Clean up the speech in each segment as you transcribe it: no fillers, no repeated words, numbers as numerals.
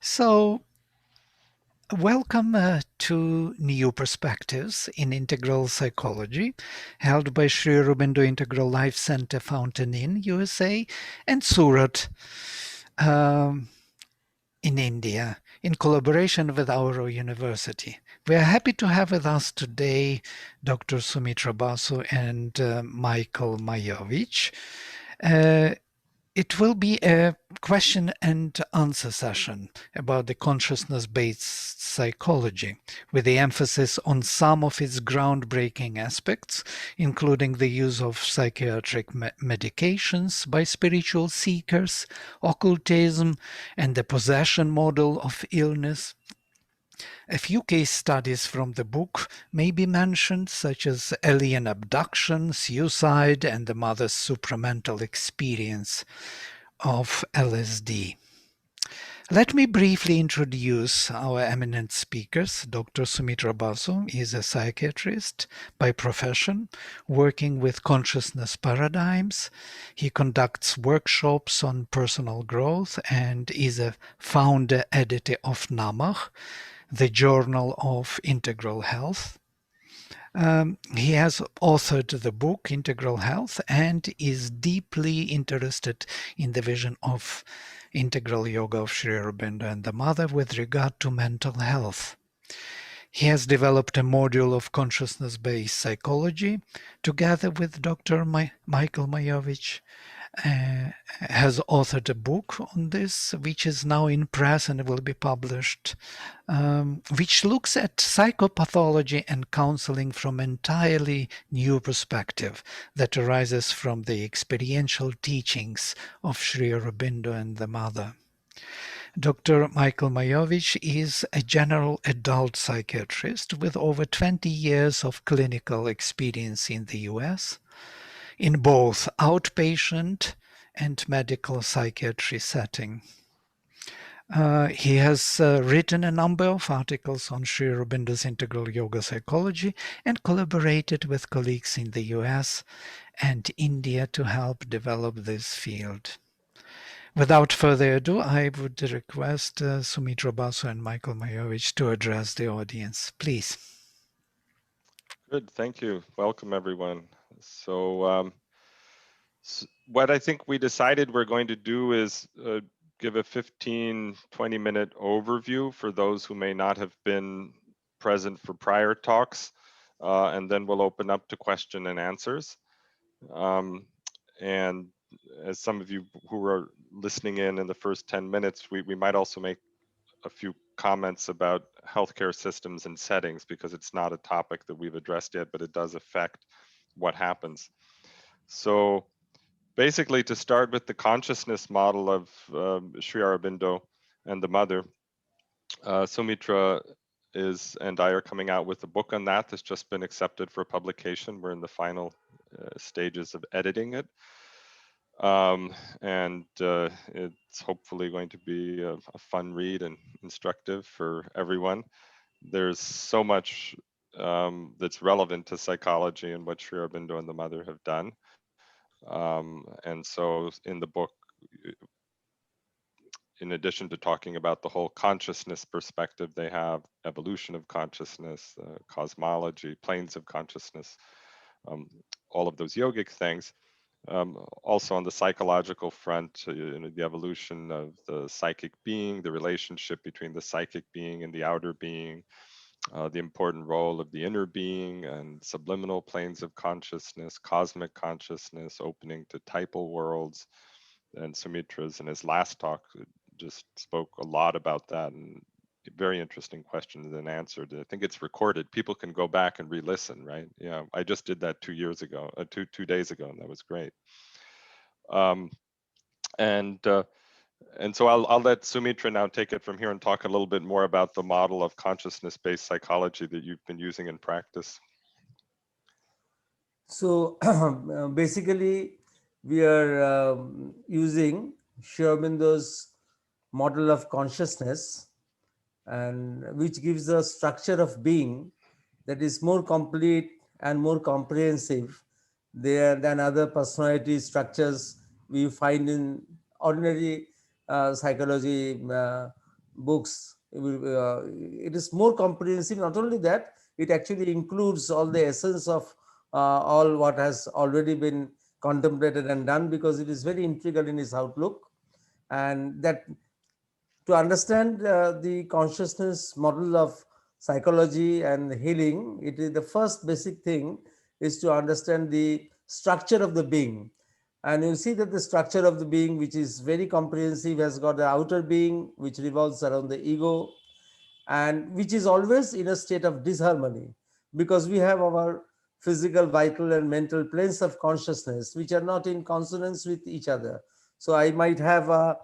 So, welcome to New Perspectives in Integral Psychology, held by Sri Aurobindo Integral Life Center, Fountain Inn, USA, and Surat in India, in collaboration with our university. We are happy to have with us today Dr. Sumitra Basu and Michael Miovic. It will be a question and answer session about the consciousness-based psychology, with the emphasis on some of its groundbreaking aspects, including the use of psychiatric medications by spiritual seekers, occultism, and the possession model of illness. A few case studies from the book may be mentioned, such as alien abduction, suicide, and the mother's supramental experience of LSD. Let me briefly introduce our eminent speakers. Dr. Sumitra Basum is a psychiatrist by profession, working with consciousness paradigms. He conducts workshops on personal growth and is a founder editor of NAMAH, the Journal of Integral Health. He has authored the book Integral Health and is deeply interested in the vision of integral yoga of Sri Aurobindo and the Mother with regard to mental health. He has developed a module of consciousness-based psychology together with Dr. Michael Miovic. Has authored a book on this, which is now in press and will be published, which looks at psychopathology and counseling from an entirely new perspective that arises from the experiential teachings of Sri Aurobindo and the Mother. Dr. Michael Miovic is a general adult psychiatrist with over 20 years of clinical experience in the US, in both outpatient and medical psychiatry setting. He has written a number of articles on Sri Aurobindo's integral yoga psychology and collaborated with colleagues in the US and India to help develop this field. Without further ado, I would request Sumitra Basu and Michael Miovic to address the audience. Please. Good, thank you. Welcome, everyone. So what I think we decided we're going to do is give a 15, 20-minute overview for those who may not have been present for prior talks, and then we'll open up to question and answers. And as some of you who are listening in the first 10 minutes, we might also make a few comments about healthcare systems and settings, because it's not a topic that we've addressed yet, but it does affect what happens. So basically, to start with the consciousness model of Sri Aurobindo and the Mother, Sumitra and I are coming out with a book on that that's just been accepted for publication. We're in the final stages of editing it. And it's hopefully going to be a fun read and instructive for everyone. There's so much that's relevant to psychology and what Sri Aurobindo and the Mother have done. And so in the book, in addition to talking about the whole consciousness perspective, they have evolution of consciousness, cosmology, planes of consciousness, all of those yogic things. Also on the psychological front, the evolution of the psychic being, the relationship between the psychic being and the outer being, the important role of the inner being and subliminal planes of consciousness, cosmic consciousness, opening to typal worlds. And Sumitra's in his last talk just spoke a lot about that, and very interesting questions and answered. I think it's recorded. People can go back and re-listen, right? Yeah, I just did that 2 years ago, two days ago, and that was great. And so I'll let Sumitra now take it from here and talk a little bit more about the model of consciousness-based psychology that you've been using in practice. So basically, we are using Sri Aurobindo's model of consciousness, and which gives a structure of being that is more complete and more comprehensive there than other personality structures we find in ordinary psychology books. It is more comprehensive. Not only that, it actually includes all the essence of all what has already been contemplated and done, because it is very integral in its outlook. And that, to understand the consciousness model of psychology and healing, it is the first basic thing is to understand the structure of the being. And you see that the structure of the being, which is very comprehensive, has got the outer being which revolves around the ego, and which is always in a state of disharmony, because we have our physical, vital, and mental planes of consciousness which are not in consonance with each other. So I might have a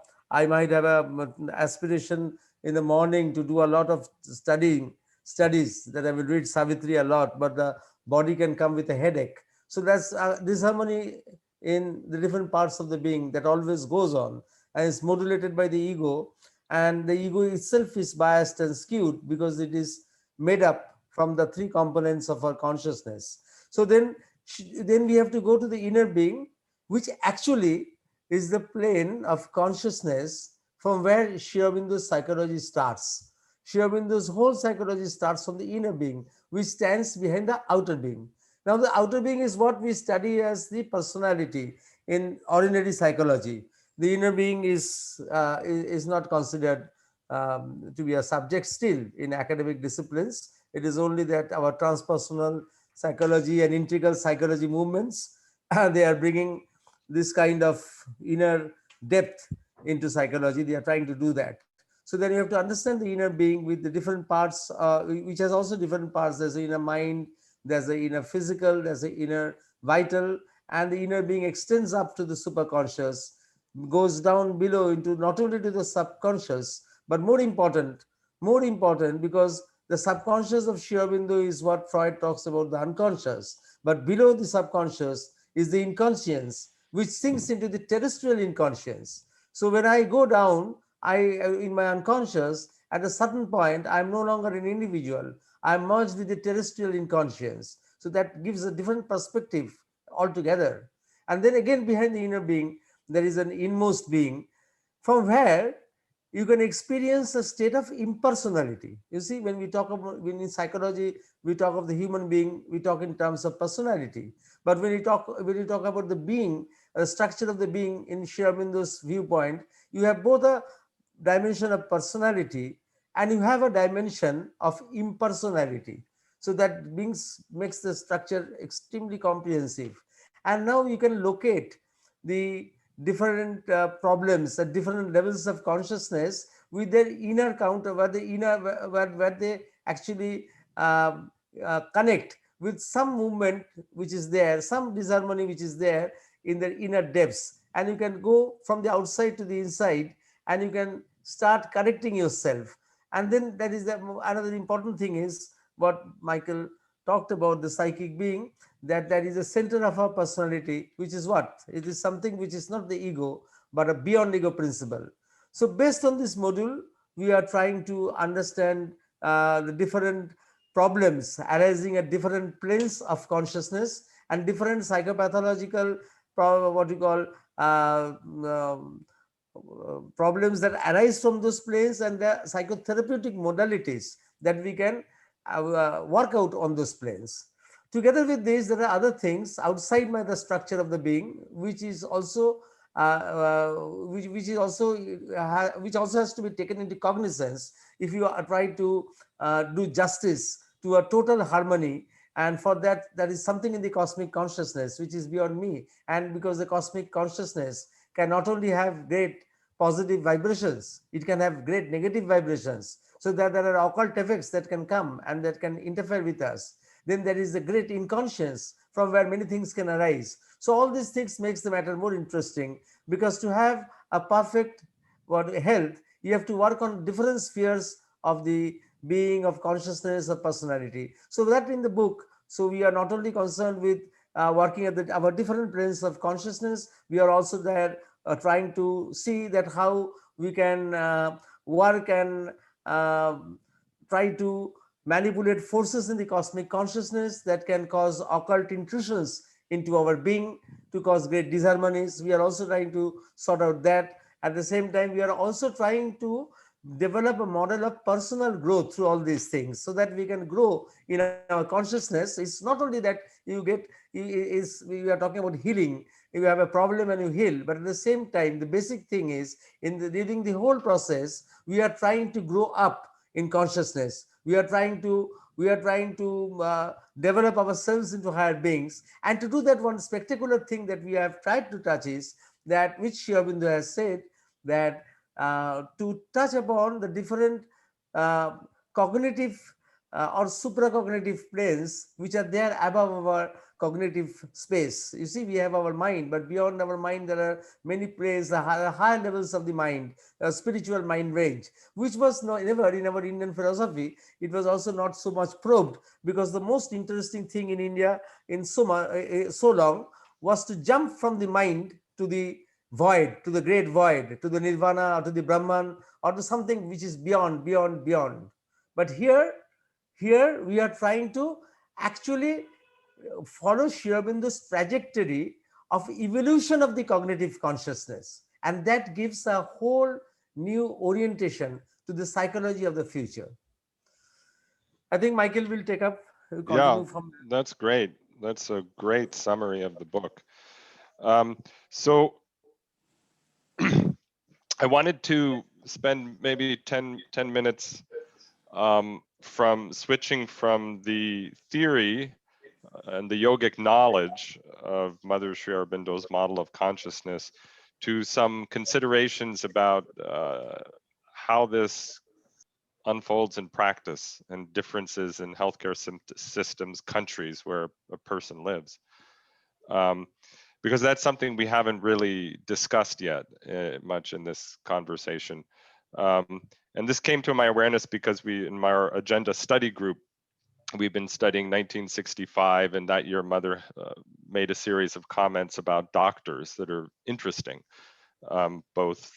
aspiration in the morning to do a lot of studies, that I will read Savitri a lot, but the body can come with a headache. So that's disharmony in the different parts of the being that always goes on, and is modulated by the ego. And the ego itself is biased and skewed because it is made up from the three components of our consciousness. So then we have to go to the inner being, which actually is the plane of consciousness from where Shiobindu's psychology starts. Shiobindu's whole psychology starts from the inner being, which stands behind the outer being. Now, the outer being is what we study as the personality in ordinary psychology. The inner being is not considered to be a subject still in academic disciplines. It is only that our transpersonal psychology and integral psychology movements they are bringing this kind of inner depth into psychology. They are trying to do that. So then you have to understand the inner being with the different parts, which has also different parts. There's the inner mind, there's the inner physical, there's the inner vital, and the inner being extends up to the superconscious, goes down below into not only to the subconscious, but more important, because the subconscious of Sri Aurobindo is what Freud talks about, the unconscious. But below the subconscious is the inconscience, which sinks into the terrestrial inconscience. So when I go down, in my unconscious, at a certain point, I'm no longer an individual. I'm merged with the terrestrial inconscience. So that gives a different perspective altogether. And then again, behind the inner being, there is an inmost being, from where you can experience a state of impersonality. You see, when in psychology we talk of the human being, we talk in terms of personality. But when you talk about the being, the structure of the being in Sri Aurobindo's viewpoint, you have both a dimension of personality and you have a dimension of impersonality. So that makes the structure extremely comprehensive. And now you can locate the different problems at different levels of consciousness with their inner counter, where they actually connect with some movement which is there, some disharmony which is there in their inner depths. And you can go from the outside to the inside, and you can start correcting yourself. And then that is another important thing is what Michael talked about, the psychic being, that is the center of our personality, which is what? It is something which is not the ego, but a beyond ego principle. So based on this module, we are trying to understand the different problems arising at different planes of consciousness and different psychopathological, what we call problems that arise from those planes, and the psychotherapeutic modalities that we can work out on those planes. Together with this, there are other things outside the structure of the being, which is also which also has to be taken into cognizance if you are trying to do justice to a total harmony. And for that, there is something in the cosmic consciousness which is beyond me. And because the cosmic consciousness can not only have great positive vibrations, it can have great negative vibrations. So that there are occult effects that can come and that can interfere with us. Then there is the great inconscience from where many things can arise. So all these things makes the matter more interesting, because to have a perfect health, you have to work on different spheres of the being, of consciousness, of personality. So that in the book, so we are not only concerned with working at our different planes of consciousness, we are also there trying to see that how we can work and uh, try to manipulate forces in the cosmic consciousness that can cause occult intrusions into our being, to cause great disharmonies. We are also trying to sort out that. At the same time, we are also trying to develop a model of personal growth through all these things, so that we can grow in our consciousness. It's not only that you get, is we are talking about healing, you have a problem and you heal, but at the same time the basic thing is, during the whole process we are trying to grow up in consciousness. We are trying to develop ourselves into higher beings. And to do that, one spectacular thing that we have tried to touch is that, which Sri Aurobindo has said, that to touch upon the different uh, cognitive or supracognitive planes which are there above our cognitive space. You see, we have our mind, but beyond our mind there are many planes, higher levels of the mind, spiritual mind range, which was never in our Indian philosophy. It was also not so much probed, because the most interesting thing in India in so long was to jump from the mind to the void, to the great void, to the nirvana, or to the Brahman, or to something which is beyond, beyond, beyond. But here we are trying to actually follow Sri Aurobindo's trajectory of evolution of the cognitive consciousness, and that gives a whole new orientation to the psychology of the future. I think Michael will take up, will Yeah, continue from. that's great. That's a great summary of the book. So I wanted to spend maybe 10 minutes from switching from the theory and the yogic knowledge of Mother Sri Aurobindo's model of consciousness to some considerations about how this unfolds in practice and differences in healthcare systems, countries where a person lives. Because that's something we haven't really discussed yet much in this conversation. And this came to my awareness because in our agenda study group, we've been studying 1965, and that year Mother made a series of comments about doctors that are interesting, both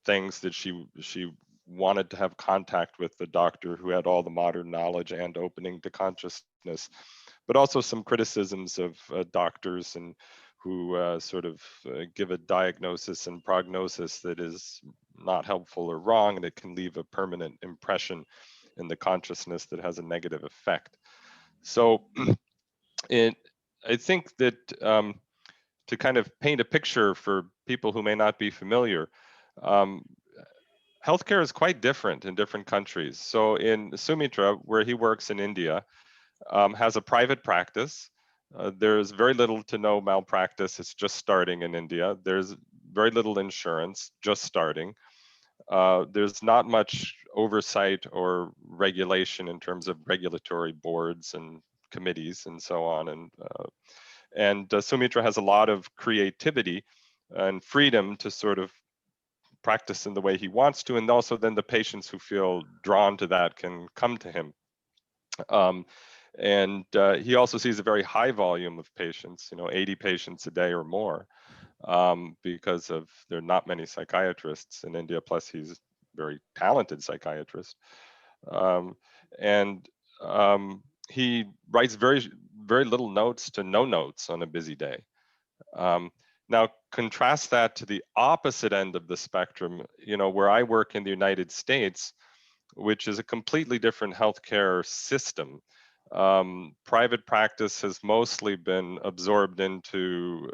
things that she wanted to have contact with the doctor who had all the modern knowledge and opening to consciousness, but also some criticisms of doctors and who sort of give a diagnosis and prognosis that is not helpful or wrong, and it can leave a permanent impression in the consciousness that has a negative effect. So I think that to kind of paint a picture for people who may not be familiar, um, healthcare is quite different in different countries. So in Sumitra, where he works in India, has a private practice. There's very little to no malpractice. It's just starting in India. There's very little insurance, just starting. There's not much oversight or regulation in terms of regulatory boards and committees and so on. And Sumitra has a lot of creativity and freedom to sort of practice in the way he wants to, and also then the patients who feel drawn to that can come to him. And he also sees a very high volume of patients, 80 patients a day or more, because there are not many psychiatrists in India, plus he's a very talented psychiatrist. And he writes very, very little notes to no notes on a busy day. Now, contrast that to the opposite end of the spectrum, where I work in the United States, which is a completely different healthcare system. Private practice has mostly been absorbed into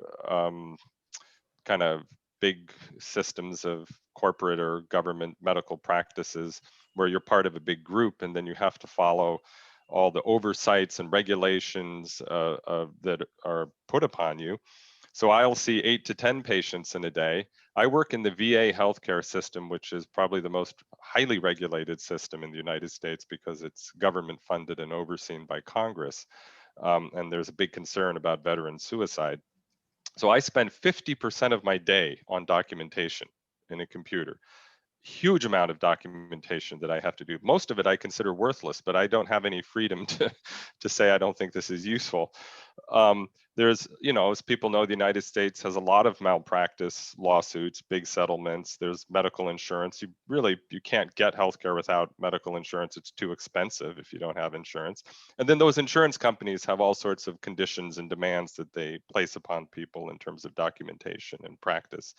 kind of big systems of corporate or government medical practices where you're part of a big group, and then you have to follow all the oversights and regulations that are put upon you. So I'll see 8 to 10 patients in a day. I work in the VA healthcare system, which is probably the most highly regulated system in the United States because it's government funded and overseen by Congress. And there's a big concern about veteran suicide. So I spend 50% of my day on documentation in a computer. Huge amount of documentation that I have to do. Most of it I consider worthless, but I don't have any freedom to say I don't think this is useful. There's, as people know, the United States has a lot of malpractice lawsuits, big settlements. There's medical insurance. You can't get healthcare without medical insurance. It's too expensive if you don't have insurance. And then those insurance companies have all sorts of conditions and demands that they place upon people in terms of documentation and practice.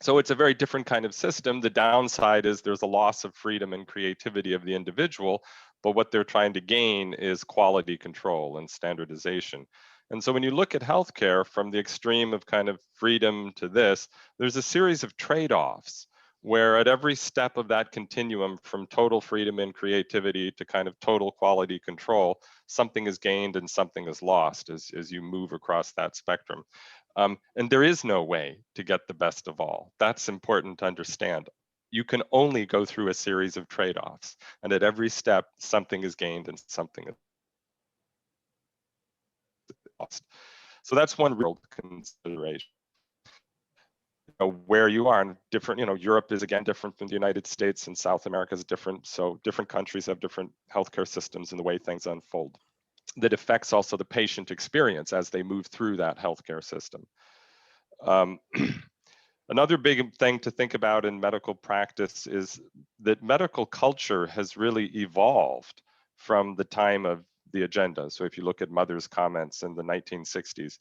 So it's a very different kind of system. The downside is there's a loss of freedom and creativity of the individual, but what they're trying to gain is quality control and standardization. And so when you look at healthcare from the extreme of kind of freedom to this, there's a series of trade-offs where at every step of that continuum from total freedom and creativity to kind of total quality control, something is gained and something is lost as you move across that spectrum. And there is no way to get the best of all. That's important to understand. You can only go through a series of trade-offs, and at every step, something is gained and something is lost. So that's one real consideration. Where you are in different, Europe is again different from the United States, and South America is different. So different countries have different healthcare systems and the way things unfold. That affects also the patient experience as they move through that healthcare system. Another big thing to think about in medical practice is that medical culture has really evolved from the time of the agenda. So if you look at Mother's comments in the 1960s.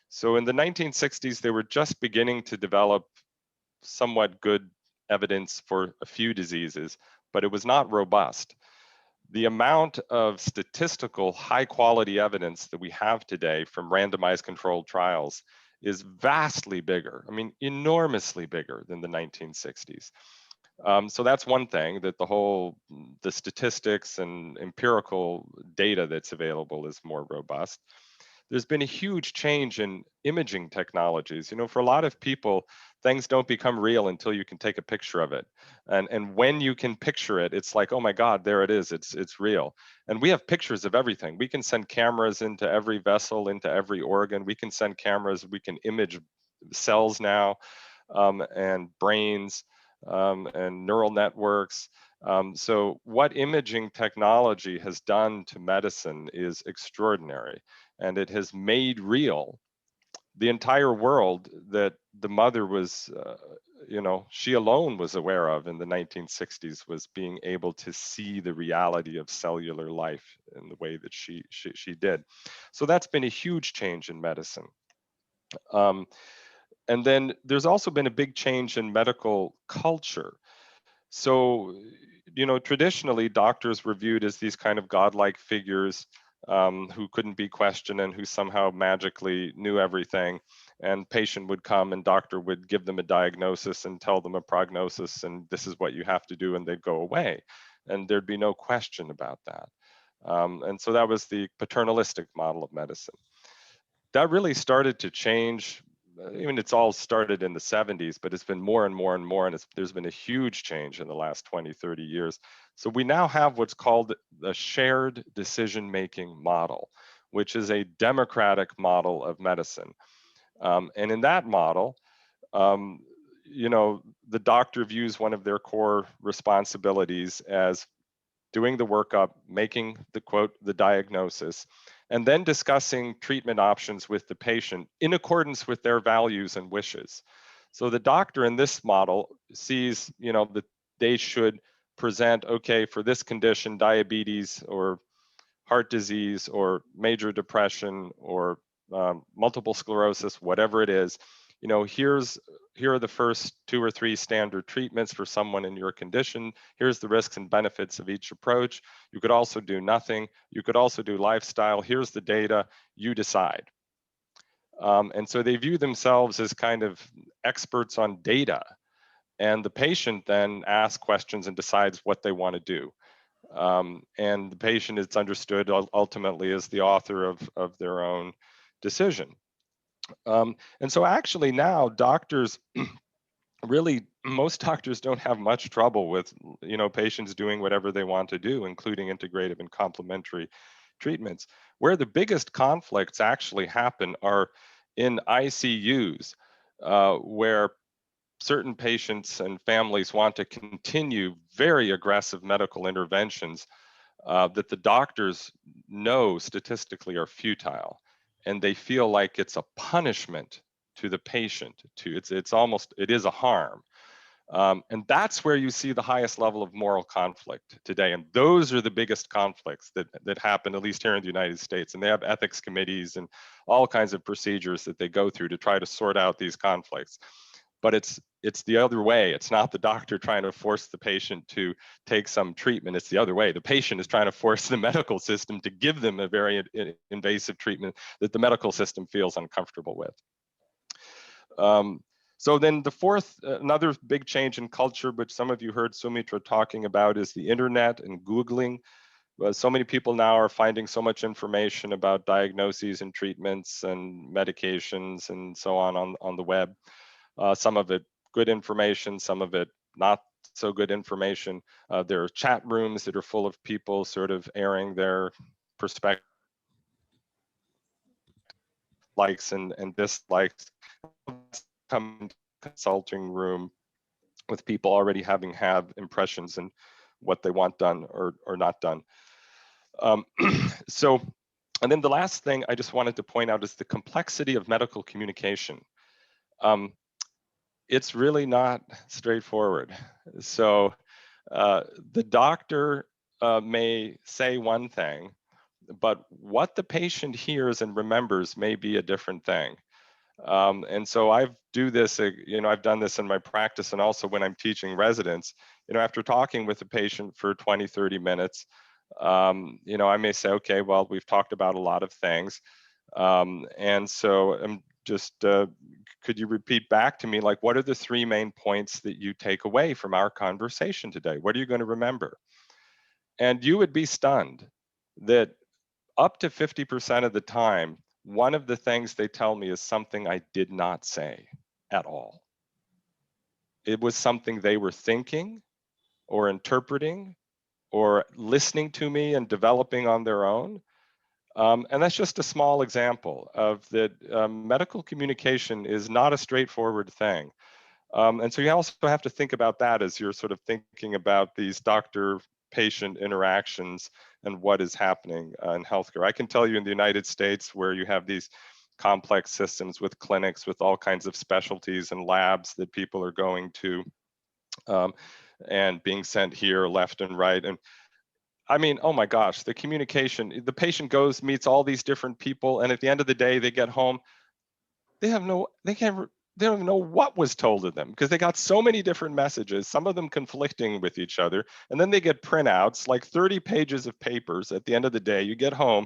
So in the 1960s, they were just beginning to develop somewhat good evidence for a few diseases, but it was not robust. The amount of statistical high quality evidence that we have today from randomized controlled trials is vastly bigger, I mean, enormously bigger than the 1960s. So that's one thing, that the statistics and empirical data that's available is more robust. There's been a huge change in imaging technologies. For a lot of people, things don't become real until you can take a picture of it. And when you can picture it, it's like, oh my God, there it is, it's real. And we have pictures of everything. We can send cameras into every vessel, into every organ. We can send cameras, we can image cells now, and brains, and neural networks. So what imaging technology has done to medicine is extraordinary, and it has made real the entire world that the mother was, she alone was aware of in the 1960s, was being able to see the reality of cellular life in the way that she did. So that's been a huge change in medicine. And then there's also been a big change in medical culture. So, traditionally doctors were viewed as these kind of godlike figures, who couldn't be questioned and who somehow magically knew everything. And patient would come and doctor would give them a diagnosis and tell them a prognosis, and this is what you have to do, and they'd go away. And there'd be no question about that. And so that was the paternalistic model of medicine. That really started to change. It's all started in the 70s, but it's been more and more and more, and there's been a huge change in the last 20, 30 years. So we now have what's called the shared decision-making model, which is a democratic model of medicine. And in that model, the doctor views one of their core responsibilities as doing the workup, making the diagnosis, and then discussing treatment options with the patient in accordance with their values and wishes. So the doctor in this model sees, that they should present, okay, for this condition, diabetes or heart disease or major depression or multiple sclerosis, whatever it is, here are the first 2 or 3 standard treatments for someone in your condition. Here's the risks and benefits of each approach. You could also do nothing. You could also do lifestyle. Here's the data. You decide. And so they view themselves as kind of experts on data. And the patient then asks questions and decides what they want to do. And the patient is understood ultimately as the author of their own decision. And so actually now doctors really, most doctors don't have much trouble with, patients doing whatever they want to do, including integrative and complementary treatments. Where the biggest conflicts actually happen are in ICUs, where certain patients and families want to continue very aggressive medical interventions that the doctors know statistically are futile, and they feel like it's a punishment to the patient. It is a harm. And that's where you see the highest level of moral conflict today. And those are the biggest conflicts that happen, at least here in the United States. And they have ethics committees and all kinds of procedures that they go through to try to sort out these conflicts. But it's it's the other way. It's not the doctor trying to force the patient to take some treatment. It's the other way. The patient is trying to force the medical system to give them a very invasive treatment that the medical system feels uncomfortable with. So then the fourth, another big change in culture, which some of you heard Sumitra talking about, is the internet and Googling. So many people now are finding so much information about diagnoses and treatments and medications and so on the web. Some of it good information, some of it not so good information. There are chat rooms that are full of people sort of airing their perspective, likes and dislikes. Come into consulting room with people already having had impressions and what they want done or not done. So, and then the last thing I just wanted to point out is the complexity of medical communication. It's really not straightforward. So the doctor may say one thing, but what the patient hears and remembers may be a different thing. And so I do this, I've done this in my practice and also when I'm teaching residents, after talking with the patient for 20, 30 minutes, I may say, okay, well, we've talked about a lot of things. And so I'm just, could you repeat back to me, like, what are the three main points that you take away from our conversation today? What are you going to remember? And you would be stunned that up to 50% of the time, one of the things they tell me is something I did not say at all. It was something they were thinking or interpreting or listening to me and developing on their own. And that's just a small example of that medical communication is not a straightforward thing. And so you also have to think about that as you're sort of thinking about these doctor-patient interactions and what is happening in healthcare. I can tell you in the United States where you have these complex systems with clinics with all kinds of specialties and labs that people are going to and being sent here left and right. And I mean, oh my gosh, the communication, the patient goes, meets all these different people, and at the end of the day, they get home, they don't even know what was told to them because they got so many different messages, some of them conflicting with each other. And then they get printouts, like 30 pages of papers at the end of the day. You get home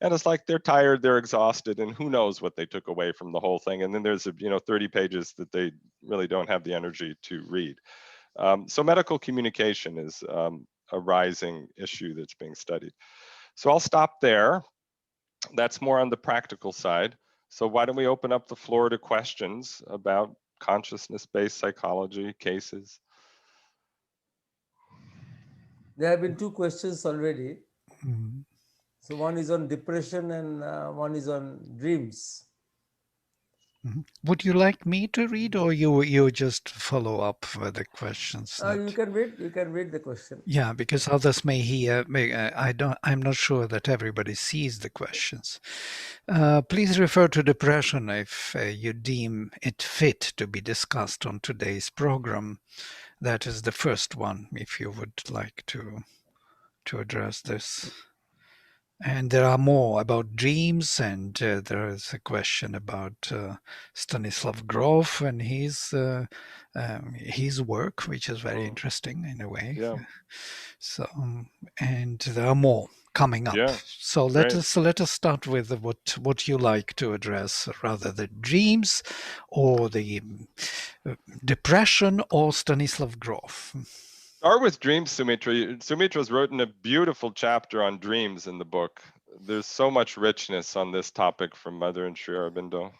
and it's like they're tired, they're exhausted, and who knows what they took away from the whole thing. And then there's 30 pages that they really don't have the energy to read. So medical communication is a rising issue that's being studied. So I'll stop there. That's more on the practical side. So why don't we open up the floor to questions about consciousness-based psychology cases? There have been two questions already. Mhm. So one is on depression and one is on dreams. Mhm. Would you like me to read, or you just follow up with the questions? You can read. You can read the question. Yeah, because others may hear. I'm not sure that everybody sees the questions. Please refer to depression if you deem it fit to be discussed on today's program. That is the first one. If you would like to address this. And there are more about dreams, and there is a question about Stanislav Grof and his work, which is very interesting in a way. Yeah. So, and there are more coming up. Yeah, So let us start with what you like to address, rather the dreams, or the depression, or Stanislav Grof. Start with dreams, Sumitra. Sumitra's written a beautiful chapter on dreams in the book. There's so much richness on this topic from Mother and Sri Aurobindo.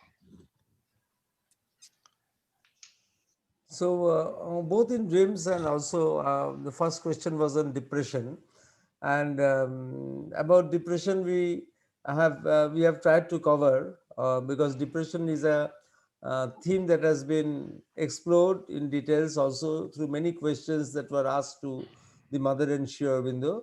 So both in dreams and also the first question was on depression, and about depression we have tried to cover because depression is a theme that has been explored in details also through many questions that were asked to the Mother and Sri Aurobindo,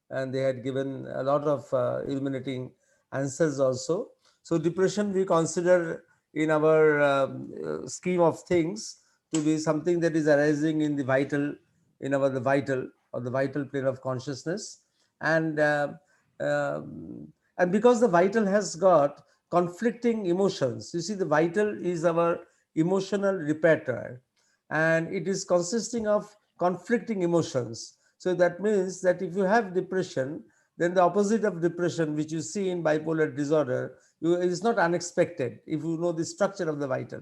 and they had given a lot of illuminating answers also. So depression we consider in our scheme of things to be something that is arising in the vital, in our the vital or the vital plane of consciousness, and and because the vital has got conflicting emotions. You see, the vital is our emotional repertoire, and it is consisting of conflicting emotions. So that means that if you have depression, then the opposite of depression, which you see in bipolar disorder, it is not unexpected if you know the structure of the vital.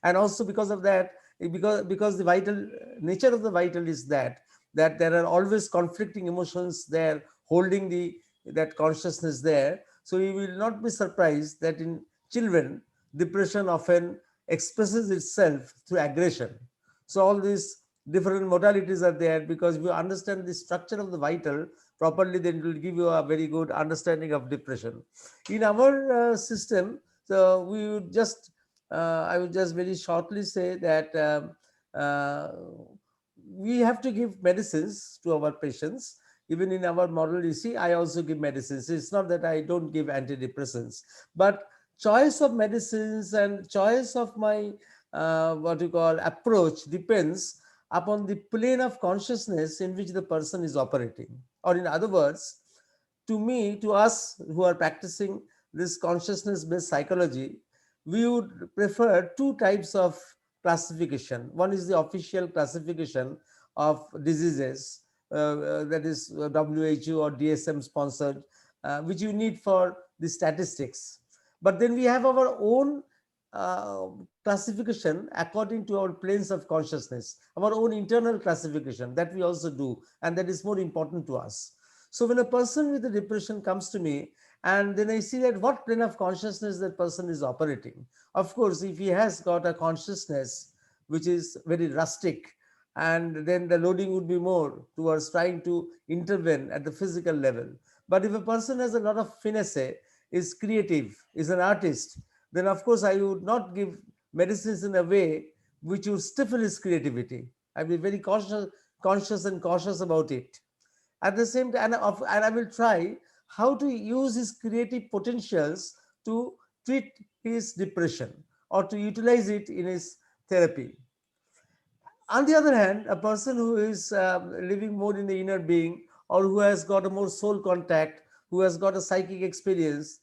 And also because of that, because the vital nature of the vital is that there are always conflicting emotions there holding that consciousness there. So you will not be surprised that in children, depression often expresses itself through aggression. So all these different modalities are there, because if you understand the structure of the vital properly, then it will give you a very good understanding of depression. In our system, so we would just I would just very shortly say that uh, we have to give medicines to our patients. Even in our model, you see, I also give medicines. It's not that I don't give antidepressants, but choice of medicines and choice of my what you call approach depends upon the plane of consciousness in which the person is operating. Or in other words, to me, to us who are practicing this consciousness based psychology, we would prefer two types of classification. One is the official classification of diseases, that is WHO or DSM sponsored, which you need for the statistics. But then we have our own classification according to our planes of consciousness, our own internal classification that we also do, and that is more important to us. So when a person with a depression comes to me, and then I see that what plane of consciousness that person is operating. Of course, if he has got a consciousness which is very rustic, and then the loading would be more towards trying to intervene at the physical level. But if a person has a lot of finesse, is creative, is an artist, then of course I would not give medicines in a way which would stifle his creativity. I'd be very conscious and cautious about it. At the same time, and I will try how to use his creative potentials to treat his depression or to utilize it in his therapy. On the other hand, a person who is living more in the inner being, or who has got a more soul contact, who has got a psychic experience,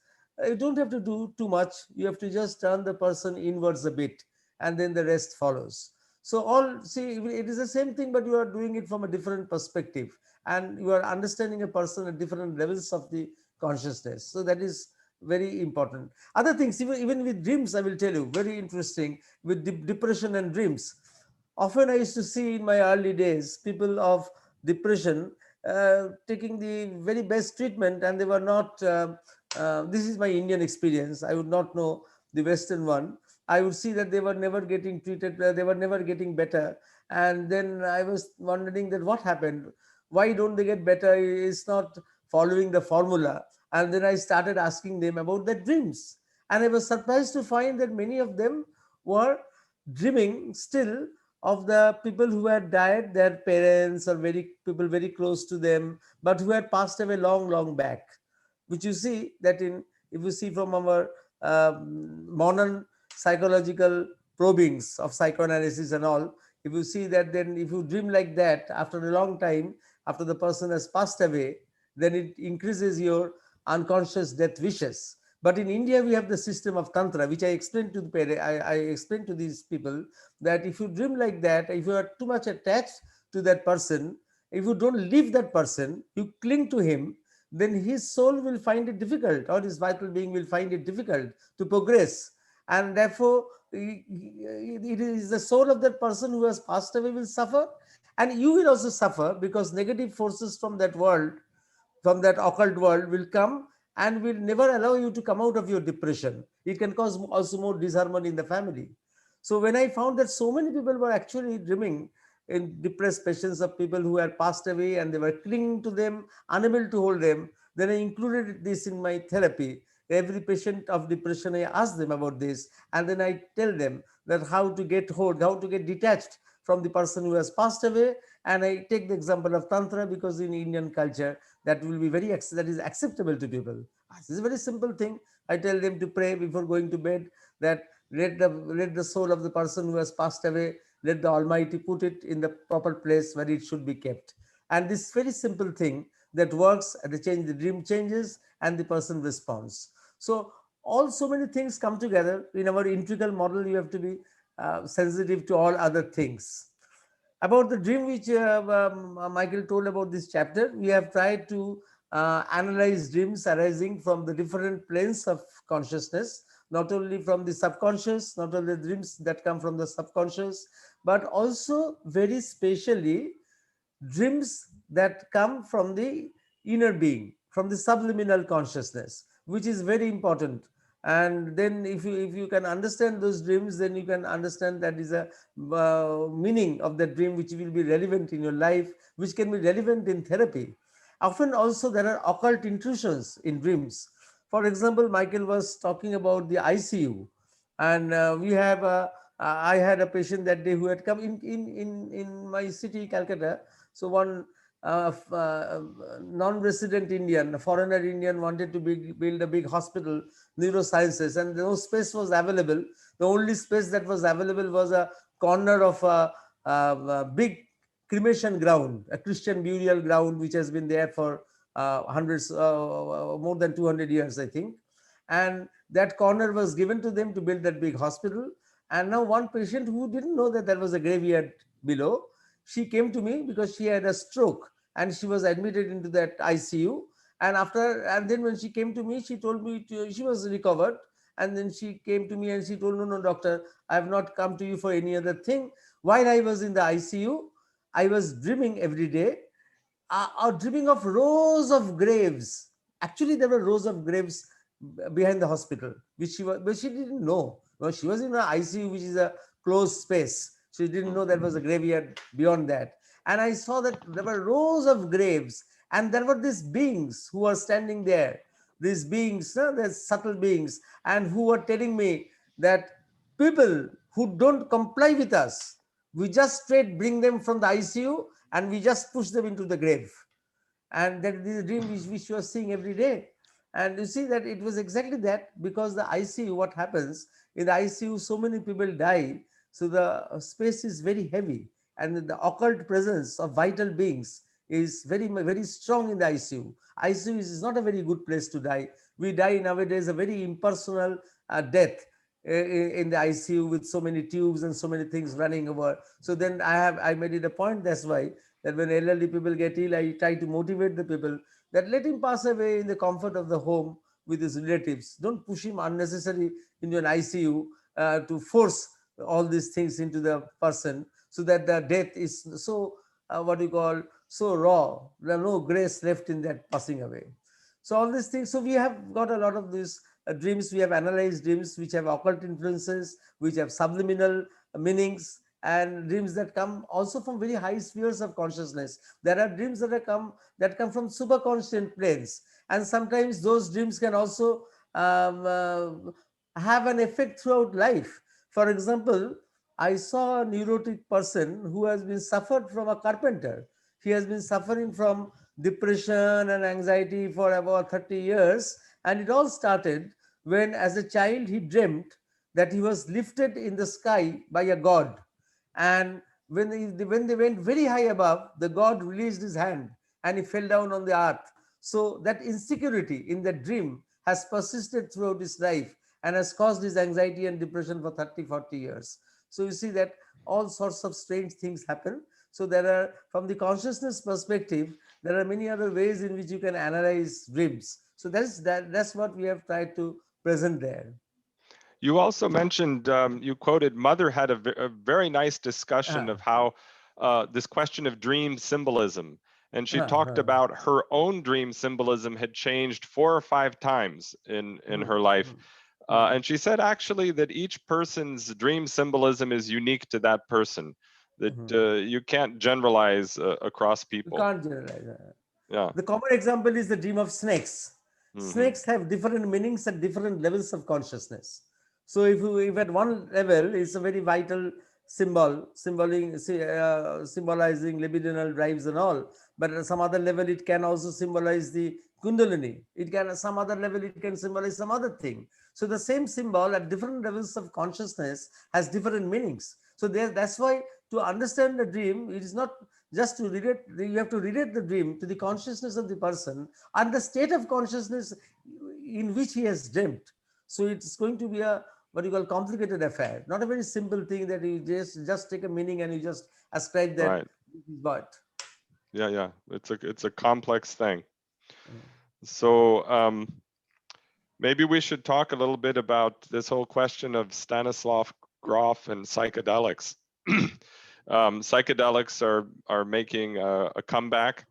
you don't have to do too much. You have to just turn the person inwards a bit, and then the rest follows. So all, see, it is the same thing, but you are doing it from a different perspective, and you are understanding a person at different levels of the consciousness. So that is very important. Other things, even with dreams, I will tell you, very interesting with depression and dreams. Often I used to see in my early days people of depression taking the very best treatment, and they were not. This is my Indian experience. I would not know the Western one. I would see that they were never getting treated. They were never getting better, and then I was wondering that what happened. Why don't they get better? It's not following the formula. And then I started asking them about their dreams, and I was surprised to find that many of them were dreaming still of the people who had died, their parents or very people very close to them, but who had passed away long, long back. Which you see that in, if you see from our modern psychological probings of psychoanalysis and all, if you see that, then if you dream like that after a long time, after the person has passed away, then it increases your unconscious death wishes. But in India, we have the system of tantra, which I explained to the I explained to these people that if you dream like that, if you are too much attached to that person, if you don't leave that person, you cling to him, then his soul will find it difficult, or his vital being will find it difficult to progress. And therefore, it is the soul of that person who has passed away will suffer, and you will also suffer, because negative forces from that world, from that occult world, will come and will never allow you to come out of your depression. It can cause also more disharmony in the family. So when I found that so many people were actually dreaming in depressed patients of people who had passed away, and they were clinging to them, unable to hold them, then I included this in my therapy. Every patient of depression, I ask them about this, and then I tell them that how to get hold, how to get detached from the person who has passed away. And I take the example of tantra, because in Indian culture that will be very that is acceptable to people. This is a very simple thing. I tell them to pray before going to bed, that let the soul of the person who has passed away, let the Almighty put it in the proper place where it should be kept. And this very simple thing that works at the change, the dream changes and the person responds. So all so many things come together in our integral model. You have to be sensitive to all other things. About the dream which Michael told about this chapter, we have tried to analyze dreams arising from the different planes of consciousness, not only from the subconscious, not only the dreams that come from the subconscious, but also very specially dreams that come from the inner being, from the subliminal consciousness, which is very important. And then if you can understand those dreams, then you can understand that is a meaning of the dream which will be relevant in your life, which can be relevant in therapy. Often also there are occult intrusions in dreams. For example, Michael was talking about the ICU, and we have I had a patient that day who had come in my city, Calcutta. So one non-resident Indian, a foreigner Indian, wanted to build a big hospital, neurosciences, and no space was available. The only space that was available was a corner of a big cremation ground, a Christian burial ground, which has been there for hundreds, more than 200 years, I think. And that corner was given to them to build that big hospital. And now one patient who didn't know that there was a graveyard below, she came to me because she had a stroke and she was admitted into that ICU. And then when she came to me, she told me she was recovered. And then she came to me and she told, no, no, doctor, I have not come to you for any other thing. While I was in the ICU, I was dreaming every day, are dreaming of rows of graves. Actually, there were rows of graves behind the hospital, but she didn't know. Well, she was in an ICU, which is a closed space. She didn't know there was a graveyard beyond that. And I saw that there were rows of graves, and there were these beings who were standing there. These beings, the subtle beings, and who were telling me that people who don't comply with us, we just straight bring them from the ICU and we just push them into the grave. And that is the dream which you are seeing every day. And you see that it was exactly that, because the ICU, what happens in the ICU, so many people die, so the space is very heavy, and the occult presence of vital beings is very strong in the ICU. ICU is not a very good place to die. We die nowadays a very impersonal death in the ICU, with so many tubes and so many things running over. So then I made it a point, that's why, that when elderly people get ill, I try to motivate the people that let him pass away in the comfort of the home with his relatives. Don't push him unnecessarily into an ICU to force all these things into the person, so that the death is so, what you call, so raw. There are no grace left in that passing away. So all these things. So we have got a lot of these dreams. We have analyzed dreams which have occult influences, which have subliminal meanings, and dreams that come also from very high spheres of consciousness. There are dreams that come from superconscious planes, and sometimes those dreams can also have an effect throughout life. For example, I saw a neurotic person who has been suffered from a carpenter. He has been suffering from depression and anxiety for about 30 years, and it all started when, as a child, he dreamt that he was lifted in the sky by a god. And when they went very high above, the god released his hand and he fell down on the earth. So that insecurity in that dream has persisted throughout his life and has caused his anxiety and depression for 30, 40 years. So you see that all sorts of strange things happen. So there are, from the consciousness perspective, there are many other ways in which you can analyze dreams. So that's what we have tried to present there. You also mentioned, you quoted, Mother had a very nice discussion of how this question of dream symbolism. And she talked about her own dream symbolism had changed 4 or 5 times in her life. And she said actually that each person's dream symbolism is unique to that person, that you can't generalize across people. You can't generalize. Yeah. The common example is the dream of snakes. Mhm. Snakes have different meanings at different levels of consciousness. So if at one level it's a very vital symbol, symbolizing libidinal drives and all, but at some other level it can also symbolize the kundalini. It can, at some other level, it can symbolize some other thing. So the same symbol at different levels of consciousness has different meanings. So that's why, to understand the dream, it is not just to relate, you have to relate the dream to the consciousness of the person and the state of consciousness in which he has dreamt. So it's going to be a what you call complicated affair, not a very simple thing that you just take a meaning and you just ascribe that Right. this is what. Yeah, yeah. It's a complex thing. Mm. So maybe we should talk a little bit about this whole question of Stanislav Grof and psychedelics. Psychedelics are making a comeback.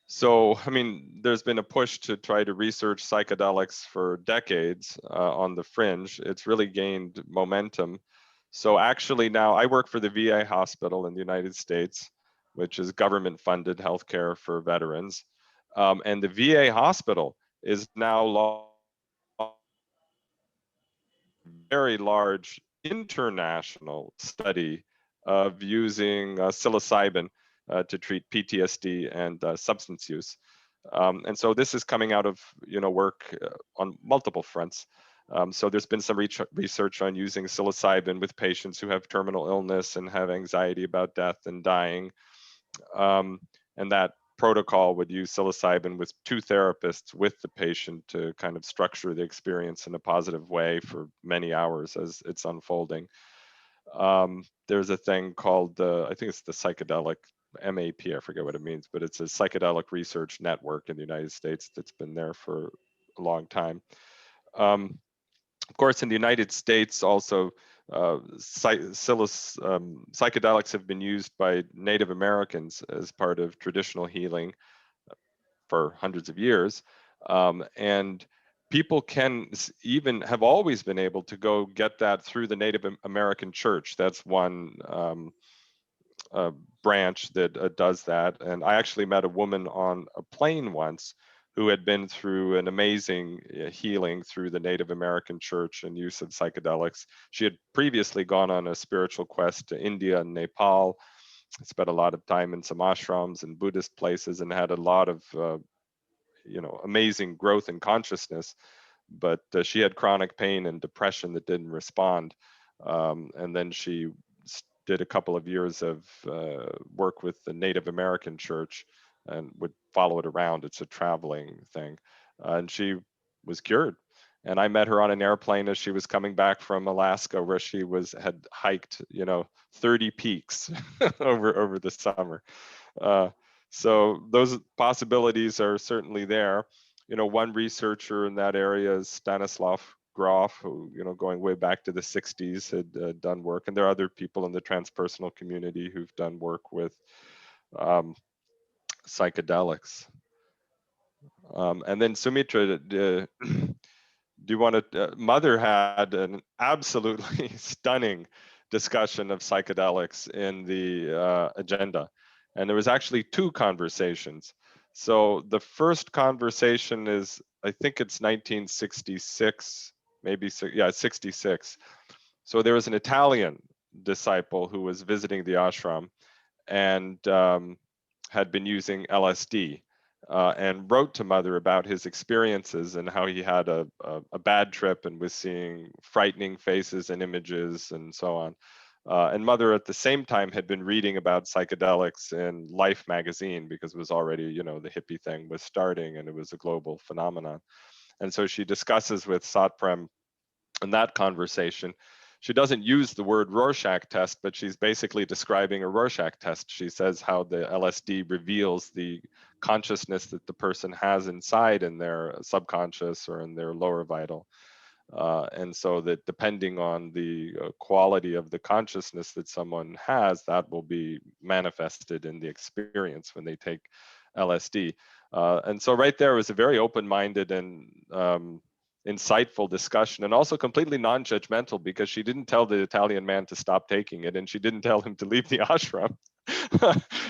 So, I mean, there's been a push to try to research psychedelics for decades on the fringe. It's really gained momentum. So actually now I work for the VA hospital in the United States, which is government funded healthcare for veterans. And the VA hospital is now very large international study of using psilocybin to treat PTSD and substance use. And so this is coming out of work on multiple fronts. So there's been some research on using psilocybin with patients who have terminal illness and have anxiety about death and dying. And that protocol would use psilocybin with two therapists with the patient to kind of structure the experience in a positive way for many hours as it's unfolding. There's a thing called I think it's the psychedelic MAP, I forget what it means, but it's a psychedelic research network in the United States that's been there for a long time. Of course, in the United States, also psychedelics have been used by Native Americans as part of traditional healing for hundreds of years. And people can even have always been able to go get that through the Native American church. That's one branch that does that. And I actually met a woman on a plane once who had been through an amazing healing through the Native American church and use of psychedelics. She had previously gone on a spiritual quest to India and Nepal, spent a lot of time in some ashrams and Buddhist places, and had a lot of amazing growth in consciousness. But she had chronic pain and depression that didn't respond. And then she did a couple of years of work with the Native American church and would follow it around. It's a traveling thing. And she was cured. And I met her on an airplane as she was coming back from Alaska, where she had hiked, 30 peaks over the summer. So those possibilities are certainly there. One researcher in that area is Stanislav Grof, who, going way back to the 60s had done work. And there are other people in the transpersonal community who've done work with psychedelics. And then Sumitra, do you want to, Mother had an absolutely stunning discussion of psychedelics in the agenda. And there was actually two conversations. So the first conversation is, I think it's 1966, maybe, yeah, 66. So there was an Italian disciple who was visiting the ashram and had been using LSD and wrote to Mother about his experiences and how he had a bad trip and was seeing frightening faces and images and so on. And Mother at the same time had been reading about psychedelics in Life magazine because it was already, the hippie thing was starting and it was a global phenomenon. And so she discusses with Satprem in that conversation. She doesn't use the word Rorschach test, but she's basically describing a Rorschach test. She says how the LSD reveals the consciousness that the person has inside in their subconscious or in their lower vital. And so that depending on the quality of the consciousness that someone has, that will be manifested in the experience when they take LSD. And so right there was a very open-minded and insightful discussion, and also completely non-judgmental, because she didn't tell the Italian man to stop taking it, and she didn't tell him to leave the ashram.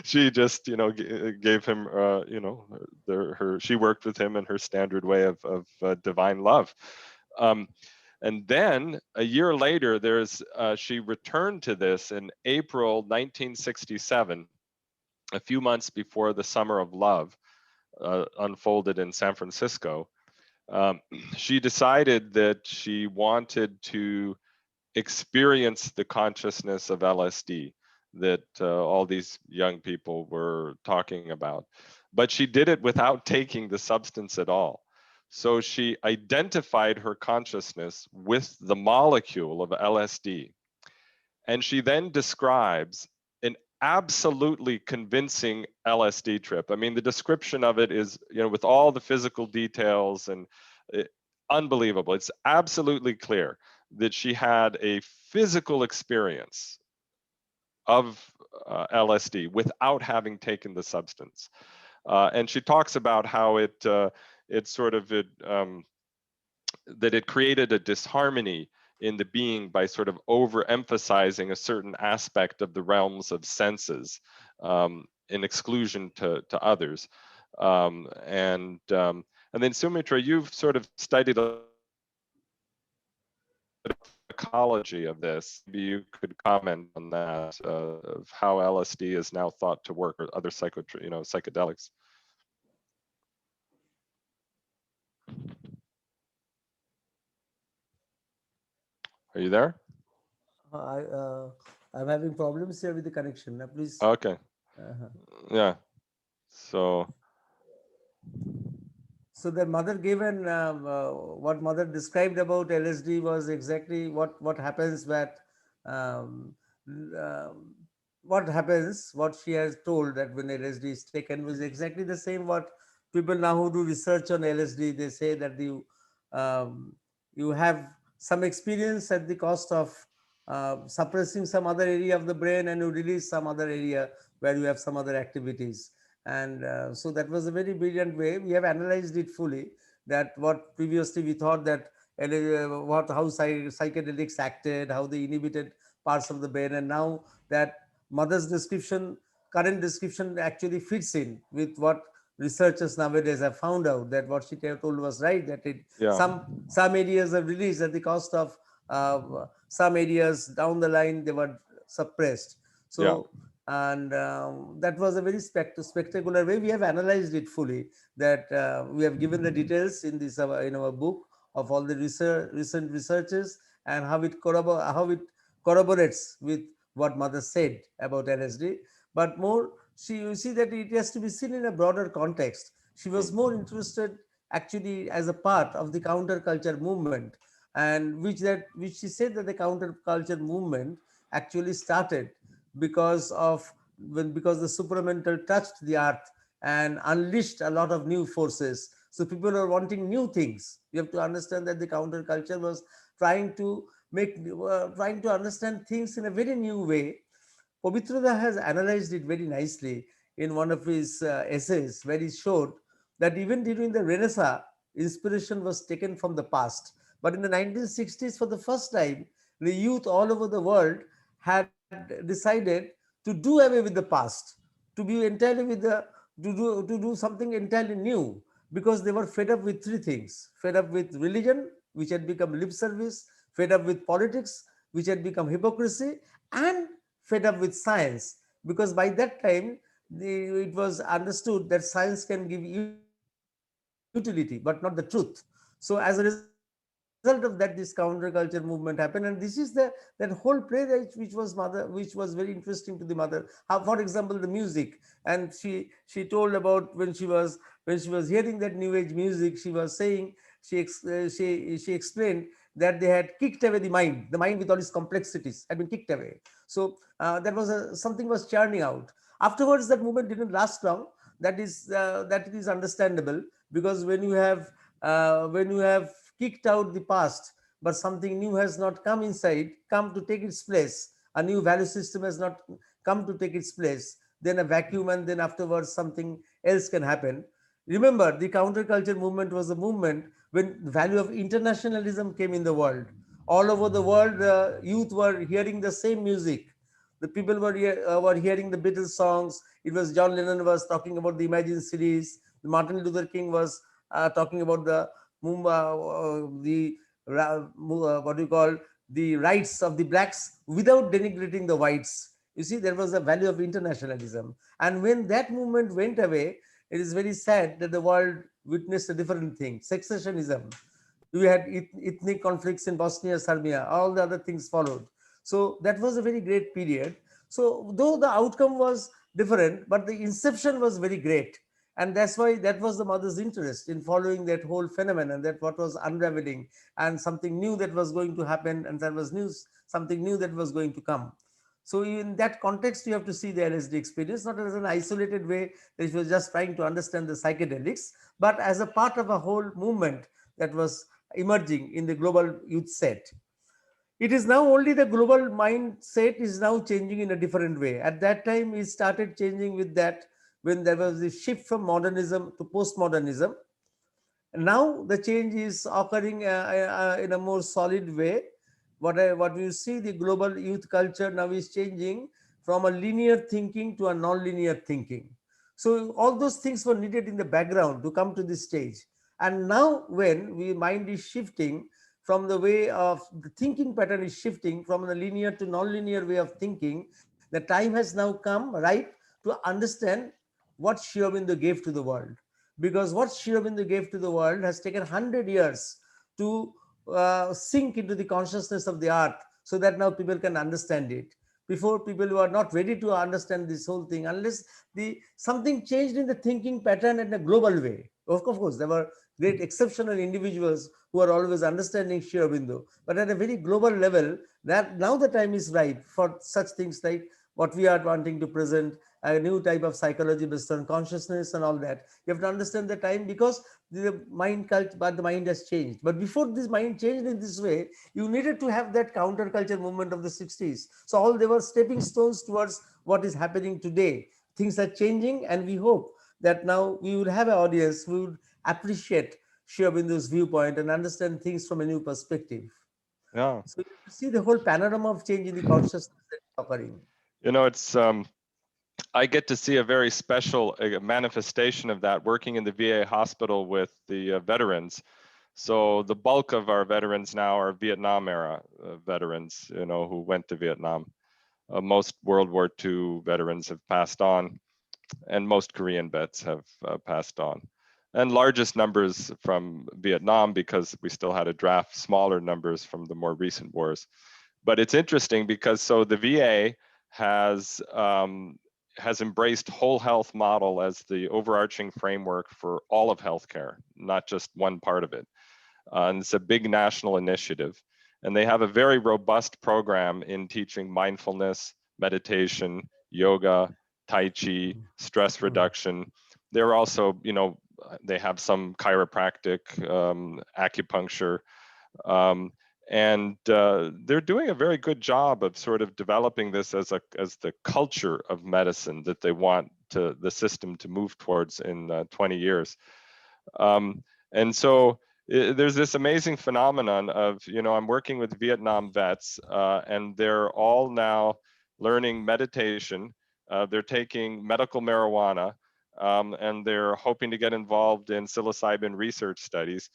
She just, gave him, she worked with him in her standard way of divine love. And then a year later, she returned to this in April 1967, a few months before the Summer of Love unfolded in San Francisco. She decided that she wanted to experience the consciousness of LSD that all these young people were talking about. But she did it without taking the substance at all. So she identified her consciousness with the molecule of LSD. And she then describes an absolutely convincing LSD trip. I mean, the description of it is, with all the physical details and unbelievable. It's absolutely clear that she had a physical experience of LSD without having taken the substance. And she talks about how that it created a disharmony in the being by sort of overemphasizing a certain aspect of the realms of senses in exclusion to others. And then Sumitra, you've sort of studied a ecology of this. Maybe you could comment on that, of how LSD is now thought to work, or other psychedelics. Are you there? I'm having problems here with the connection. Please. Okay. Yeah. So the mother gave what mother described about LSD was exactly what happens um, um, what she has told, that when LSD is taken was exactly the same what people now who do research on LSD, they say that you have some experience at the cost of suppressing some other area of the brain, and you release some other area where you have some other activities. And so that was a very brilliant way. We have analyzed it fully, that what previously we thought that how psychedelics acted, how they inhibited parts of the brain, and now that mother's description, current description, actually fits in with what researchers nowadays have found out, that what she told was right, that yeah. some areas are released at the cost of some areas down the line they were suppressed. Yeah. So and that was a very spectacular way. We have analyzed it fully, that we have given the details in this in our book of all the recent researches, and how it corroborates with what mother said about LSD. But more, you see that it has to be seen in a broader context. She was more interested actually as a part of the counterculture movement, and which she said that the counterculture movement actually started because the supramental touched the earth and unleashed a lot of new forces. So people are wanting new things. You have to understand that the counterculture was trying to understand things in a very new way. Pobitrada has analyzed it very nicely in one of his essays, where he showed that even during the Renaissance, inspiration was taken from the past. But in the 1960s, for the first time, the youth all over the world had decided to do away with the past, to be entirely with the to do something entirely new, because they were fed up with three things: fed up with religion, which had become lip service; fed up with politics, which had become hypocrisy; and fed up with science, because by that time it was understood that science can give utility but not the truth. So as a result of that, this counterculture movement happened, and this is that whole play which was very interesting to the mother. How, for example, the music. And she told about when she was hearing that new age music, she was saying, she explained that they had kicked away the mind with all its complexities had been kicked away. So that was something was churning out. Afterwards, that movement didn't last long. That is understandable, because when you have kicked out the past, but something new has not come to take its place, a new value system has not come to take its place, then a vacuum, and then afterwards something else can happen. Remember, the counterculture movement was a movement when the value of internationalism came in the world. All over the world, the youth were hearing the same music. The people were hearing the Beatles songs. It was John Lennon was talking about the Imagine series. Martin Luther King was talking about what do you call, the rights of the blacks without denigrating the whites. You see, there was a value of internationalism. And when that movement went away, it is very sad that the world witnessed a different thing: secessionism. We had ethnic conflicts in Bosnia, Serbia, all the other things followed. So that was a very great period. So though the outcome was different, but the inception was very great. And that's why that was the mother's interest in following that whole phenomenon, that what was unraveling, and something new that was going to happen, and there was news, something new that was going to come. So in that context, you have to see the LSD experience not as an isolated way that it was just trying to understand the psychedelics, but as a part of a whole movement that was emerging in the global youth set. It is now only the global mindset is now changing in a different way. At that time, it started changing with that, when there was a shift from modernism to postmodernism. Now the change is occurring in a more solid way. What you see, the global youth culture now is changing from a linear thinking to a non-linear thinking. So all those things were needed in the background to come to this stage. And now when we mind is shifting from the way of the thinking pattern is shifting from the linear to non-linear way of thinking, the time has now come, right, to understand what Sri Aurobindo gave to the world. Because what Sri Aurobindo gave to the world has taken 100 years to sink into the consciousness of the earth, so that now people can understand it. Before, people were not ready to understand this whole thing unless the something changed in the thinking pattern in a global way. Of course, there were great exceptional individuals who are always understanding Sri Aurobindo, but at a very global level, that now the time is right for such things like what we are wanting to present, a new type of psychology based on consciousness and all that. You have to understand the time, because the mind culture, but the mind has changed. But before this mind changed in this way, you needed to have that counterculture movement of the 60s. So all they were stepping stones towards what is happening today. Things are changing, and we hope that now we will have an audience who would appreciate Sri Aurobindo's viewpoint and understand things from a new perspective. Yeah. So you see the whole panorama of change in the consciousness that is occurring. You know, it's I get to see a very special manifestation of that working in the VA hospital with the veterans. So the bulk of our veterans now are Vietnam era veterans, you know, who went to Vietnam. Most World War II veterans have passed on, and most Korean vets have passed on. And largest numbers from Vietnam, because we still had to draft smaller numbers from the more recent wars. But it's interesting because so the VA has embraced whole health model as the overarching framework for all of healthcare, not just one part of it. And it's a big national initiative. And they have a very robust program in teaching mindfulness, meditation, yoga, Tai Chi, stress reduction. They're also, you know, they have some chiropractic, acupuncture, and they're doing a very good job of sort of developing this as the culture of medicine that they want the system to move towards in 20 years. And so there's this amazing phenomenon of, you know, I'm working with Vietnam vets, and they're all now learning meditation. They're taking medical marijuana, and they're hoping to get involved in psilocybin research studies.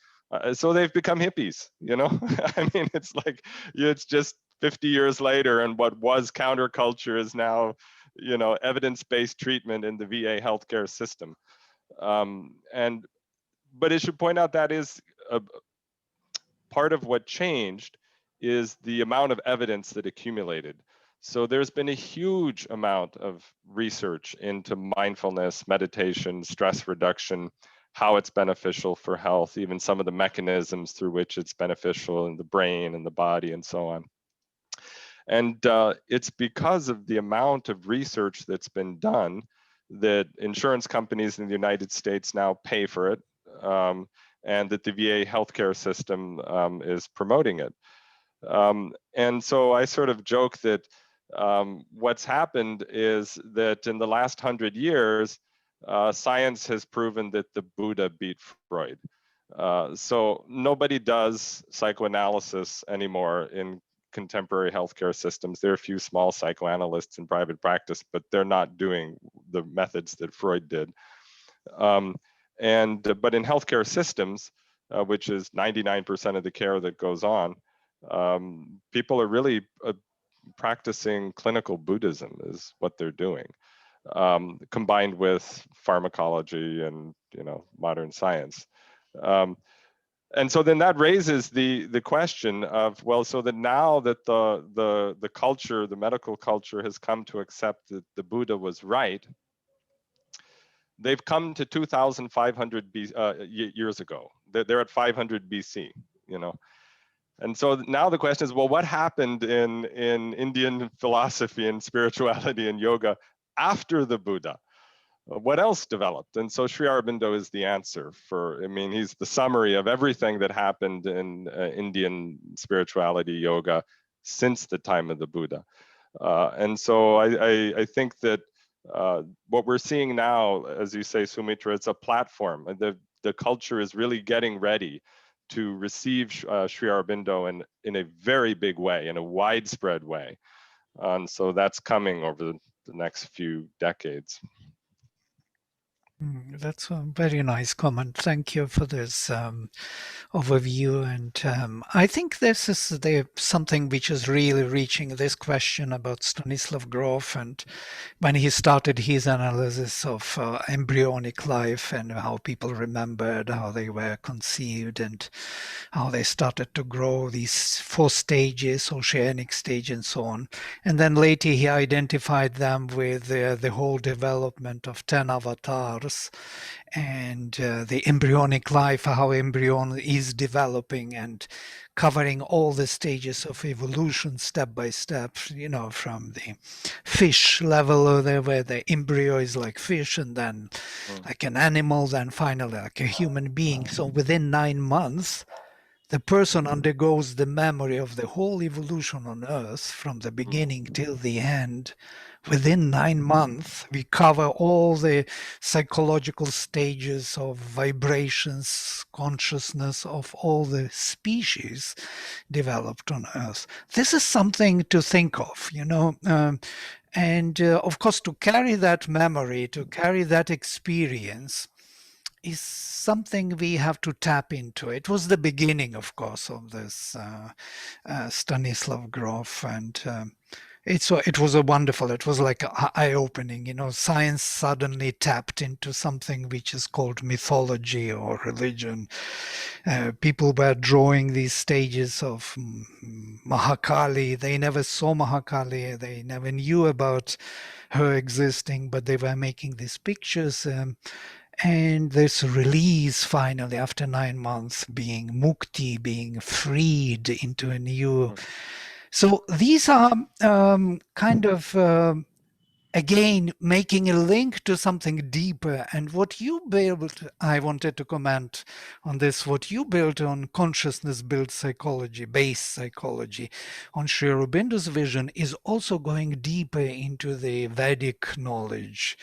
So they've become hippies, you know? I mean, it's like, it's just 50 years later, and what was counterculture is now, you know, evidence-based treatment in the VA healthcare system. But it should point out that is a part of what changed is the amount of evidence that accumulated. So there's been a huge amount of research into mindfulness, meditation, stress reduction, how it's beneficial for health, even some of the mechanisms through which it's beneficial in the brain and the body and so on. And it's because of the amount of research that's been done that insurance companies in the United States now pay for it, and that the VA healthcare system is promoting it. And so I sort of joke that what's happened is that in the last 100 years, science has proven that the Buddha beat Freud. So nobody does psychoanalysis anymore in contemporary healthcare systems. There are a few small psychoanalysts in private practice, but they're not doing the methods that Freud did. But in healthcare systems, which is 99% of the care that goes on, people are really practicing clinical Buddhism is what they're doing, combined with pharmacology and, you know, modern science. And so then that raises the question of, well, so that now that the culture, the medical culture has come to accept that the Buddha was right, they've come to 2,500 years ago. They're at 500 BC, you know. And so now the question is, well, what happened in Indian philosophy and spirituality and yoga after the Buddha? What else developed? And so Sri Aurobindo is the answer for, I mean, he's the summary of everything that happened in Indian spirituality, yoga, since the time of the Buddha. And so I think that what we're seeing now, as you say, Sumitra, it's a platform. The culture is really getting ready to receive Sri Aurobindo in a very big way, in a widespread way. And so that's coming over the next few decades. That's a very nice comment. Thank you for this overview. And I think this is something which is really reaching this question about Stanislav Grof, and when he started his analysis of embryonic life and how people remembered how they were conceived and how they started to grow, these 4 stages, oceanic stage and so on. And then later he identified them with the whole development of 10 avatars and the embryonic life, how embryon is developing and covering all the stages of evolution step by step, you know, from the fish level where the embryo is like fish and then like an animal, then finally like a human being. So within 9 months, the person undergoes the memory of the whole evolution on Earth from the beginning till the end. Within 9 months, we cover all the psychological stages of vibrations, consciousness of all the species developed on Earth. This is something to think of, you know. And of course, to carry that memory, to carry that experience, is something we have to tap into. It was the beginning, of course, of this Stanislav Grof, and it was a wonderful. It was like eye-opening. You know, science suddenly tapped into something which is called mythology or religion. People were drawing these stages of Mahakali. They never saw Mahakali. They never knew about her existing, but they were making these pictures. And this release finally after 9 months, being mukti, being freed into a new. So these are kind of again making a link to something deeper. And what you built, I wanted to comment on this, what you built on consciousness built psychology, base psychology, on Sri Aurobindo's vision is also going deeper into the Vedic knowledge,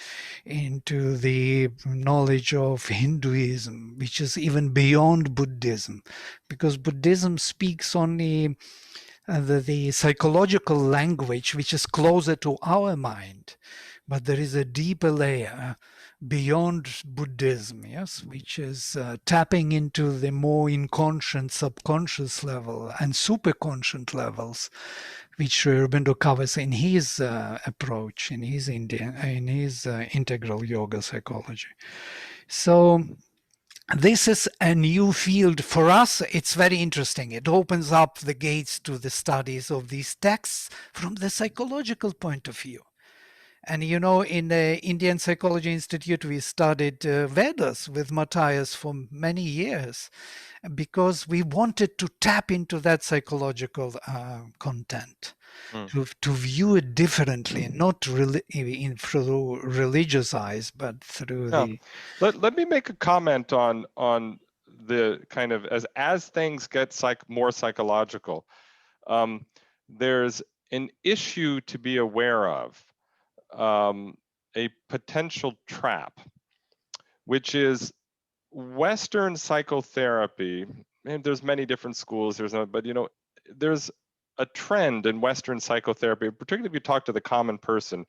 into the knowledge of Hinduism, which is even beyond Buddhism, because Buddhism speaks only the psychological language, which is closer to our mind. But there is a deeper layer beyond Buddhism, yes, which is tapping into the more inconscient, subconscious level and superconscious levels, which Sri Aurobindo covers in his approach, in his integral yoga psychology. So this is a new field for us. It's very interesting. It opens up the gates to the studies of these texts from the psychological point of view. And you know, in the Indian Psychology Institute, we studied Vedas with Matthias for many years because we wanted to tap into that psychological content. To view it differently, not through religious eyes, but through the. Let me make a comment on the kind of as things get more psychological. There's an issue to be aware of, a potential trap, which is Western psychotherapy. And there's many different schools. But you know, there's a trend in Western psychotherapy, particularly if you talk to the common person.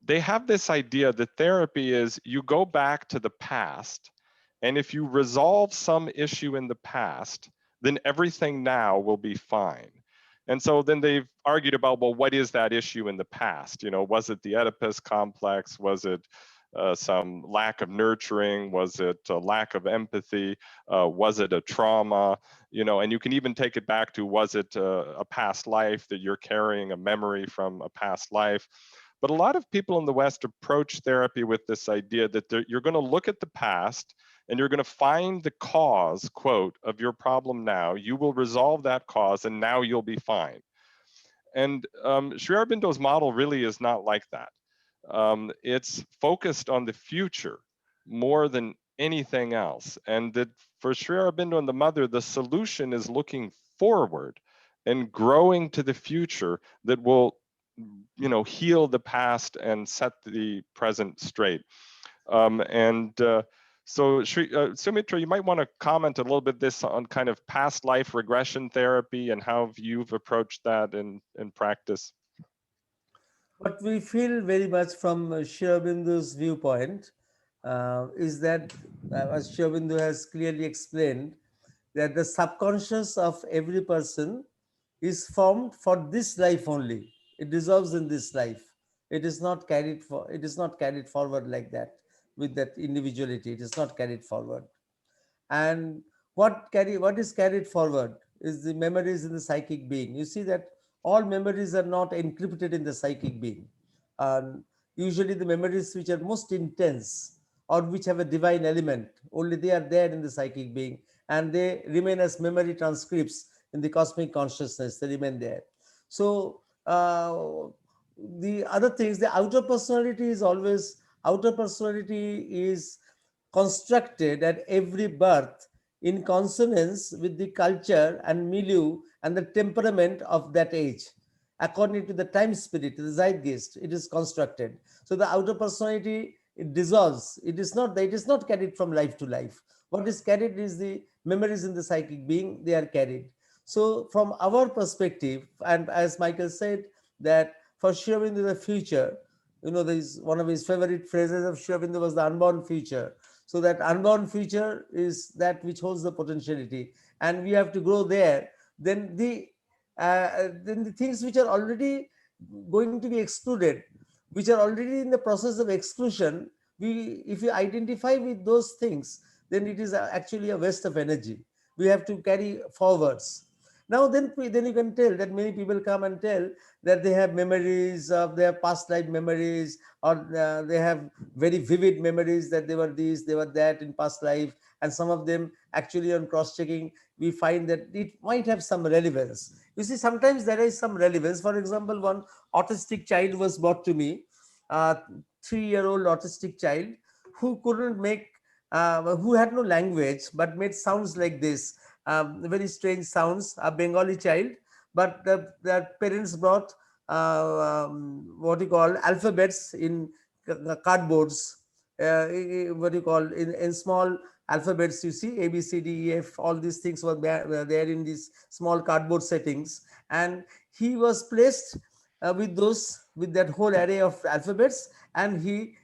They have this idea that therapy is you go back to the past, and if you resolve some issue in the past, then everything now will be fine. And so then they've argued about, well, what is that issue in the past? You know, was it the Oedipus complex? Was it some lack of nurturing? Was it a lack of empathy? Was it a trauma? You know, and you can even take it back to, was it a past life that you're carrying a memory from a past life? But a lot of people in the West approach therapy with this idea that you're going to look at the past and you're going to find the cause, quote, of your problem now. You will resolve that cause and now you'll be fine. And Sri Aurobindo's model really is not like that. It's focused on the future more than anything else. And that for Sri Aurobindo and the mother, the solution is looking forward and growing to the future that will, heal the past and set the present straight. So Sumitra, you might want to comment a little bit this on kind of past life regression therapy and how you've approached that in practice. What we feel very much from Sri Aurobindo's viewpoint is that, as Sri Aurobindo has clearly explained, that the subconscious of every person is formed for this life only. It dissolves in this life. It is not carried for. It is not carried forward like that with that individuality. It is not carried forward. And what is carried forward is the memories in the psychic being. You see that all memories are not encrypted in the psychic being. And usually the memories which are most intense or which have a divine element, only they are there in the psychic being, and they remain as memory transcripts in the cosmic consciousness. They remain there. So the other things, the outer personality is constructed at every birth in consonance with the culture and milieu and the temperament of that age. According to the time spirit, the zeitgeist, it is constructed. So the outer personality, it dissolves. It is not carried from life to life. What is carried is the memories in the psychic being, they are carried. So from our perspective, and as Michael said, that for Sri Aurobindo the future, there is one of his favorite phrases of Sri Aurobindo was the unborn future. So that unborn future is that which holds the potentiality, and we have to grow there. Then the things which are already going to be excluded, which are already in the process of exclusion, if you identify with those things, then it is actually a waste of energy. We have to carry forwards. Now then you can tell that many people come and tell that they have memories of their past life memories, or they have very vivid memories that they were this, they were that in past life. And some of them, actually on cross checking, we find that it might have some relevance. You see, sometimes there is some relevance. For example, one autistic child was brought to me, a 3-year-old autistic child who couldn't make who had no language but made sounds like this, very strange sounds, a Bengali child. But the parents brought what you call alphabets in cardboards, what you call in small alphabets. You see, A, B, C, D, E, F, all these things were there in these small cardboard settings. And he was placed with that whole array of alphabets, and he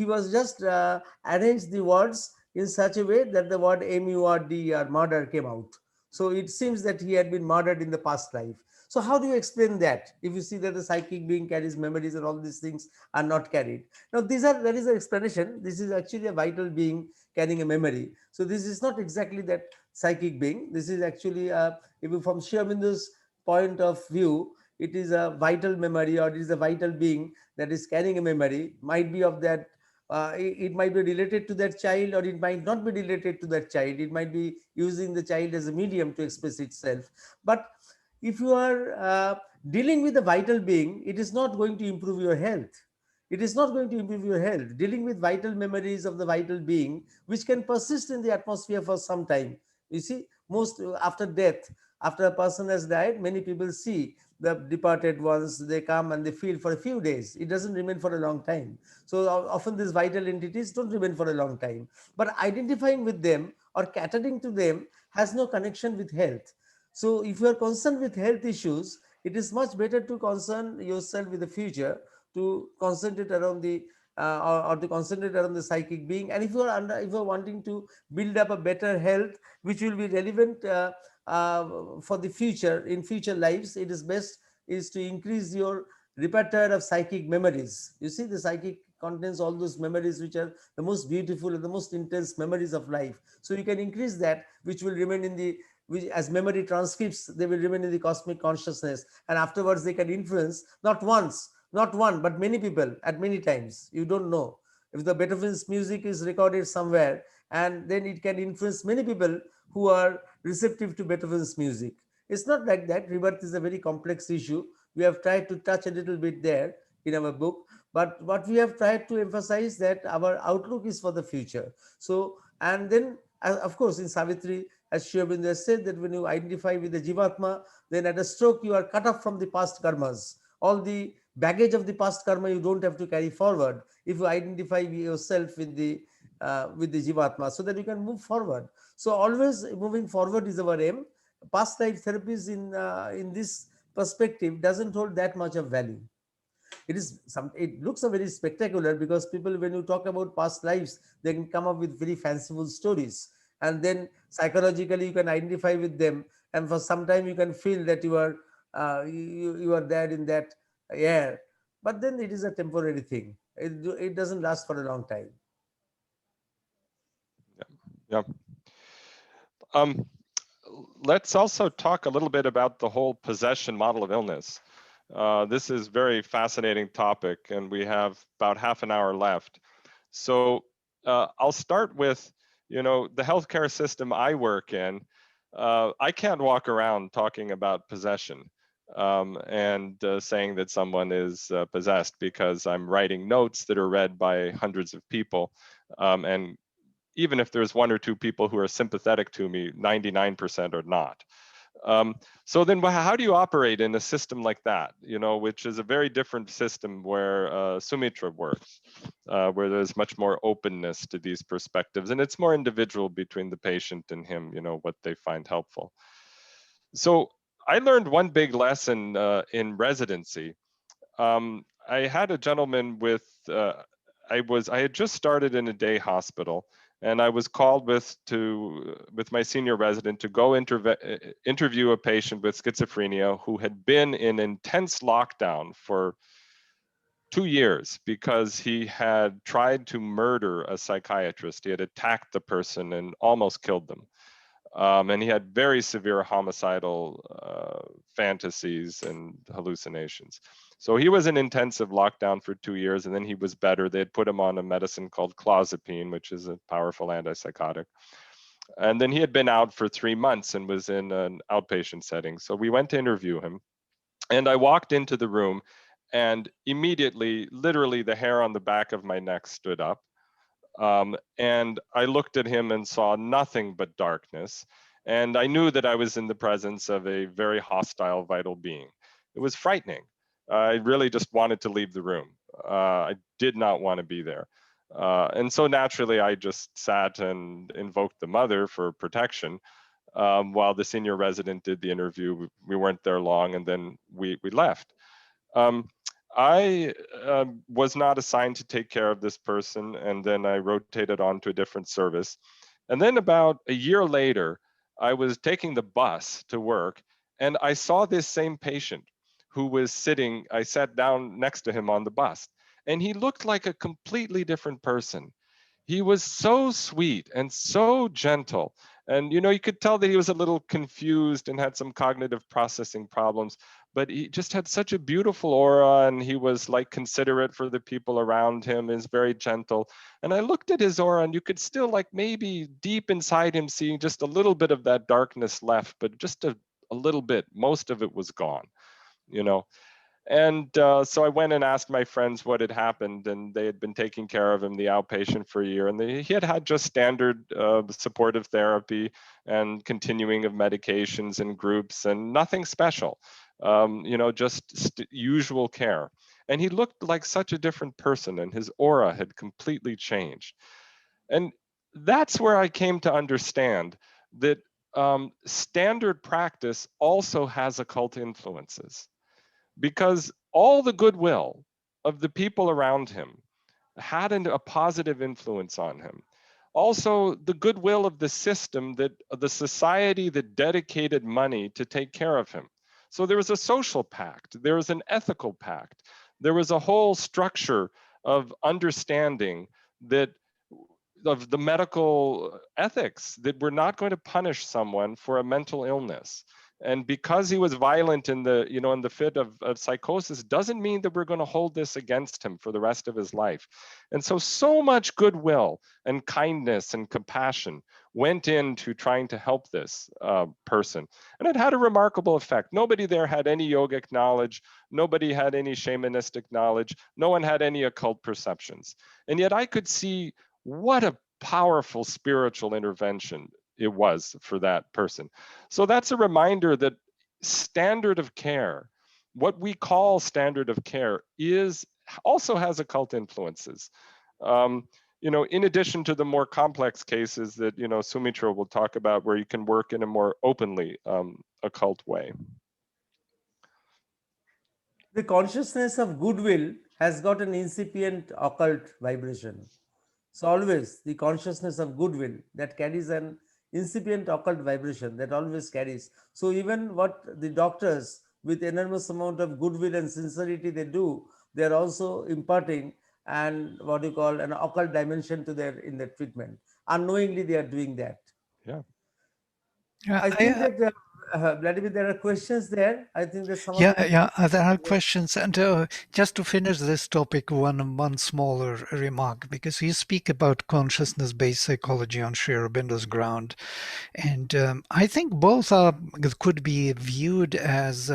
was just arranged the words in such a way that the word MURD, or murder, came out. So it seems that he had been murdered in the past life. So how do you explain that? If you see that the psychic being carries memories and all these things are not carried. Now there is an explanation. This is actually a vital being carrying a memory. So this is not exactly that psychic being. This is actually, if from Sri Aurobindo's point of view, it is a vital memory, or it is a vital being that is carrying a memory. Might be of that it might be related to that child, or it might not be related to that child. It might be using the child as a medium to express itself. But if you are dealing with a vital being, it is not going to improve your health. It is not going to improve your health. Dealing with vital memories of the vital being, which can persist in the atmosphere for some time. You see, most after death, after a person has died, many people see the departed ones. They come and they feel for a few days. It doesn't remain for a long time. So often these vital entities don't remain for a long time. But identifying with them or catering to them has no connection with health. So if you are concerned with health issues, it is much better to concern yourself with the future, to concentrate around the or to concentrate around the psychic being. And if you are wanting to build up a better health which will be relevant for the future, in future lives, it is best is to increase your repertoire of psychic memories. You see, the psychic contains all those memories which are the most beautiful and the most intense memories of life. So you can increase that, which will remain in the, which as memory transcripts, they will remain in the cosmic consciousness, and afterwards they can influence not once not one, but many people at many times. You don't know. If the Beethoven's music is recorded somewhere, and then it can influence many people who are receptive to Beethoven's music. It's not like that. Rebirth is a very complex issue. We have tried to touch a little bit there in our book, but what we have tried to emphasize that our outlook is for the future. So, and then of course in Savitri, as Sri Aurobindo said, that when you identify with the Jivatma, then at a stroke you are cut off from the past karmas. All the baggage of the past karma you don't have to carry forward if you identify yourself with the Jivatma, so that you can move forward. So always moving forward is our aim. Past life therapies in this perspective doesn't hold that much of value. It looks a very spectacular, because people, when you talk about past lives, they can come up with very fanciful stories, and then psychologically you can identify with them, and for some time you can feel that you are there in that air, but then it is a temporary thing. It doesn't last for a long time. Yeah. Let's also talk a little bit about the whole possession model of illness. This is very fascinating topic, and we have about half an hour left. So I'll start with, the healthcare system I work in. I can't walk around talking about possession and saying that someone is possessed, because I'm writing notes that are read by hundreds of people, and even if there's one or two people who are sympathetic to me, 99% are not. So then how do you operate in a system like that, which is a very different system where Sumitra works, where there's much more openness to these perspectives, and it's more individual between the patient and him, what they find helpful. So I learned one big lesson in residency. I had a gentleman with, I had just started in a day hospital, and I was called with my senior resident to go interview a patient with schizophrenia who had been in intense lockdown for 2 years because he had tried to murder a psychiatrist. He had attacked the person and almost killed them. And he had very severe homicidal fantasies and hallucinations. So he was in intensive lockdown for 2 years, and then he was better. They had put him on a medicine called clozapine, which is a powerful antipsychotic. And then he had been out for 3 months and was in an outpatient setting. So we went to interview him, and I walked into the room, and immediately, literally, the hair on the back of my neck stood up. And I looked at him and saw nothing but darkness. And I knew that I was in the presence of a very hostile, vital being. It was frightening. I really just wanted to leave the room. I did not want to be there. And so naturally, I just sat and invoked the mother for protection while the senior resident did the interview. We weren't there long, and then we left. I was not assigned to take care of this person, and then I rotated on to a different service. And then about a year later, I was taking the bus to work, and I saw this same patient who was sitting, I sat down next to him on the bus, and he looked like a completely different person. He was so sweet and so gentle. And, you could tell that he was a little confused and had some cognitive processing problems, but he just had such a beautiful aura, and he was like considerate for the people around him, is very gentle. And I looked at his aura, and you could still, like, maybe deep inside him, seeing just a little bit of that darkness left, but just a little bit. Most of it was gone, And so I went and asked my friends what had happened, and they had been taking care of him, the outpatient, for a year. And he had had just standard supportive therapy and continuing of medications and groups, and nothing special, just usual care. And he looked like such a different person, and his aura had completely changed. And that's where I came to understand that standard practice also has occult influences, because all the goodwill of the people around him had a positive influence on him. Also, the goodwill of the system, that the society that dedicated money to take care of him. So there was a social pact, there was an ethical pact, there was a whole structure of understanding that of the medical ethics, that we're not going to punish someone for a mental illness. And because he was violent in the, in the fit of psychosis, doesn't mean that we're going to hold this against him for the rest of his life. And so much goodwill and kindness and compassion went into trying to help this person. And it had a remarkable effect. Nobody there had any yogic knowledge. Nobody had any shamanistic knowledge. No one had any occult perceptions. And yet I could see what a powerful spiritual intervention it was for that person. So that's a reminder that standard of care, what we call standard of care, is also has occult influences. In addition to the more complex cases that Sumitra will talk about, where you can work in a more openly occult way. The consciousness of goodwill has got an incipient occult vibration. So always the consciousness of goodwill that carries an incipient occult vibration, that always carries. So even what the doctors with enormous amount of goodwill and sincerity they do, they are also imparting and what you call an occult dimension to their in their treatment. Unknowingly they are doing that. Yeah. Yeah, I think that Vladimir, there are questions there. I think that some of yeah, them. yeah. There are questions, and just to finish this topic, one smaller remark, because you speak about consciousness-based psychology on Sri Aurobindo's ground, and I think both are could be viewed as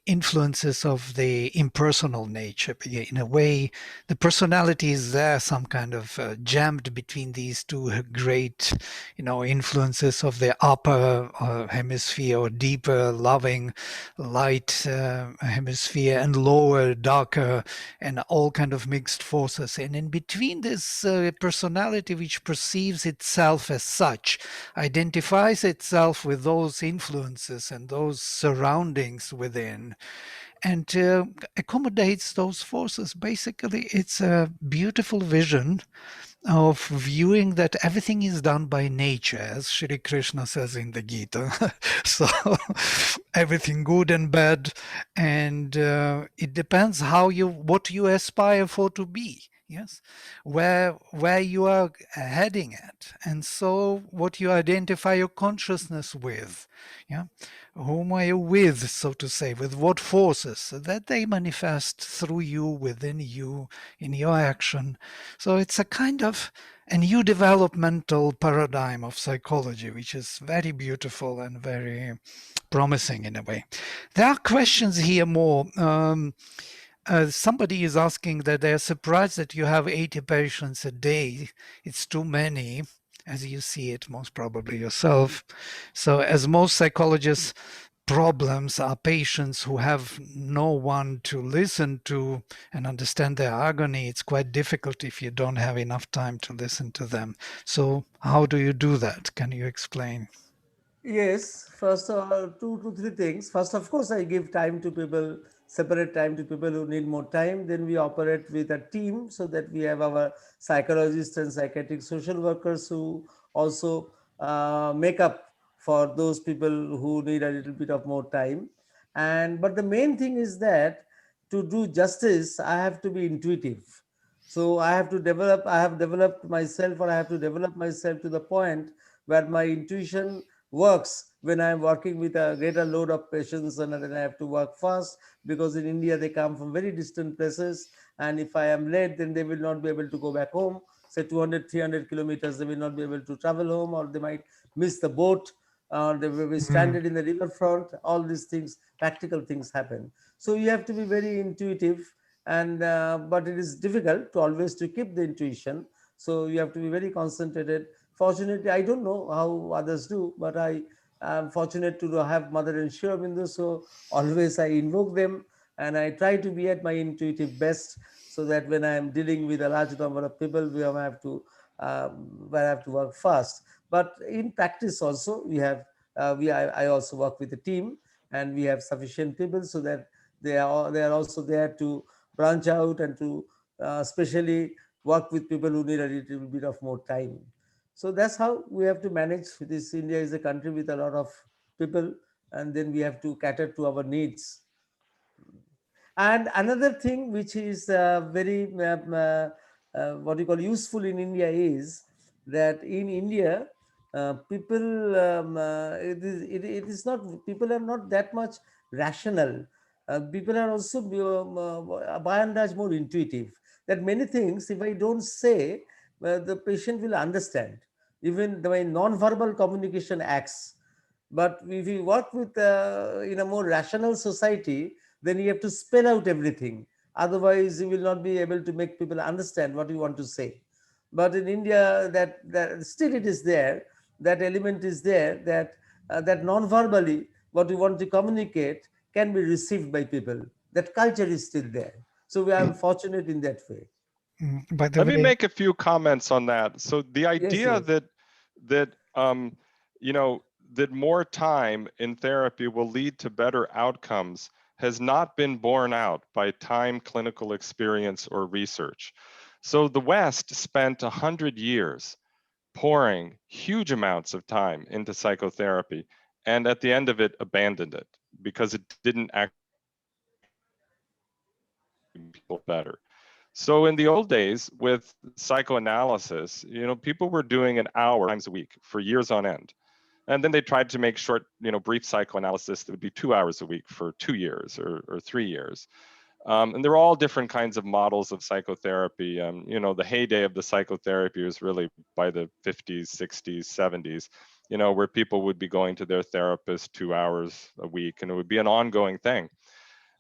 influences of the impersonal nature. In a way, the personality is there, some kind of jammed between these two great, influences of the upper hemisphere or deeper, loving, light hemisphere, and lower, darker, and all kind of mixed forces. And in between this personality, which perceives itself as such, identifies itself with those influences and those surroundings within, and accommodates those forces. Basically, it's a beautiful vision of viewing that everything is done by nature, as Shri Krishna says in the Gita. So everything good and bad, and it depends what you aspire for to be. Yes, where you are heading at, and so what you identify your consciousness with. Yeah, whom are you with, so to say, with what forces, so that they manifest through you, within you, in your action. So it's a kind of a new developmental paradigm of psychology, which is very beautiful and very promising in a way. There are questions here more. Somebody is asking that they're surprised that you have 80 patients a day. It's too many, as you see it most probably yourself. So as most psychologists, problems are patients who have no one to listen to and understand their agony. It's quite difficult if you don't have enough time to listen to them. So how do you do that? Can you explain? Yes, first of all, two to three things. First, of course, I give time to people, separate time to people who need more time. Then we operate with a team so that we have our psychologists and psychiatric social workers who also make up for those people who need a little bit of more time. And but the main thing is that to do justice, I have to be intuitive. So I have developed myself, or I have to develop myself to the point where my intuition works when I'm working with a greater load of patients, and then I have to work fast, because in India they come from very distant places, and if I am late, then they will not be able to go back home. Say 200, 300 kilometers, they will not be able to travel home, or they might miss the boat, they will be stranded in the riverfront. All these things, practical things happen. So you have to be very intuitive, and but it is difficult to always to keep the intuition. So you have to be very concentrated. Fortunately, I don't know how others do, but I am fortunate to have mother and Sri Aurobindo, so always I invoke them, and I try to be at my intuitive best, so that when I am dealing with a large number of people, where I have to work fast. But in practice also, I also work with a team, and we have sufficient people, so that they are also there to branch out and to especially work with people who need a little bit of more time. So that's how we have to manage this. India is a country with a lot of people, and then we have to cater to our needs. And another thing which is very what you call useful in India is that in India people it is not, people are not that much rational. People are also by and large more intuitive, that many things if I don't say, the patient will understand. Even the way non-verbal communication acts. But if you work with in a more rational society, then you have to spell out everything. Otherwise, you will not be able to make people understand what you want to say. But in India, that still it is there. That element is there. That non-verbally, what you want to communicate can be received by people. That culture is still there. So we are fortunate in that way. By the Let me way, make a few comments on that. So the Yes, idea yes. that you know that more time in therapy will lead to better outcomes has not been borne out by time, clinical experience, or research. So the West spent 100 years pouring huge amounts of time into psychotherapy, and at the end of it abandoned it because it didn't actually make people better. So in the old days with psychoanalysis, people were doing an hour times a week for years on end. And then they tried to make short, brief psychoanalysis that would be 2 hours a week for 2 years or 3 years. And there are all different kinds of models of psychotherapy. The heyday of the psychotherapy was really by the 50s, 60s, 70s, where people would be going to their therapist 2 hours a week, and it would be an ongoing thing.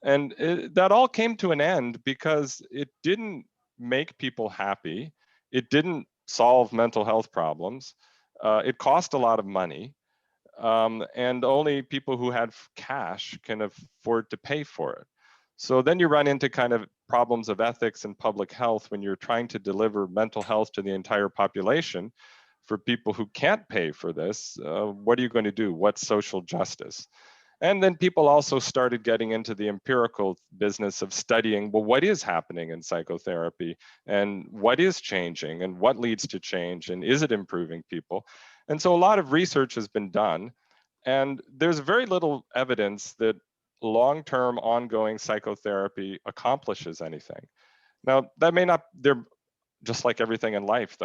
And that all came to an end because it didn't make people happy. It didn't solve mental health problems. It cost a lot of money. And only people who had cash can afford to pay for it. So then you run into kind of problems of ethics and public health when you're trying to deliver mental health to the entire population. For people who can't pay for this, what are you going to do? What's social justice? And then people also started getting into the empirical business of studying, well, what is happening in psychotherapy and what is changing and what leads to change and is it improving people? And so a lot of research has been done, and there's very little evidence that long-term ongoing psychotherapy accomplishes anything. Now, that may not, there, just like everything in life,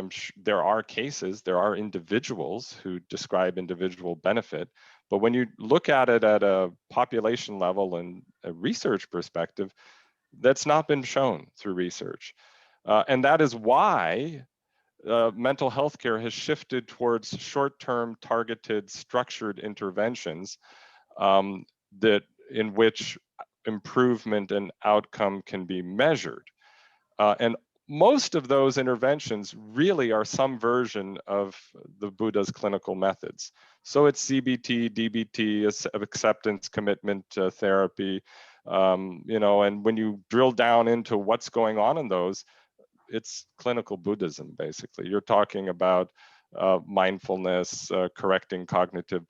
there are cases, there are individuals who describe individual benefit. But when you look at it at a population level and a research perspective, that's not been shown through research. And that is why mental health care has shifted towards short-term, targeted, structured interventions um, that in which improvement and outcome can be measured. And most of those interventions really are some version of the Buddha's clinical methods. So it's CBT, DBT, acceptance commitment therapy, and when you drill down into what's going on in those, it's clinical Buddhism, basically. You're talking about mindfulness, correcting cognitive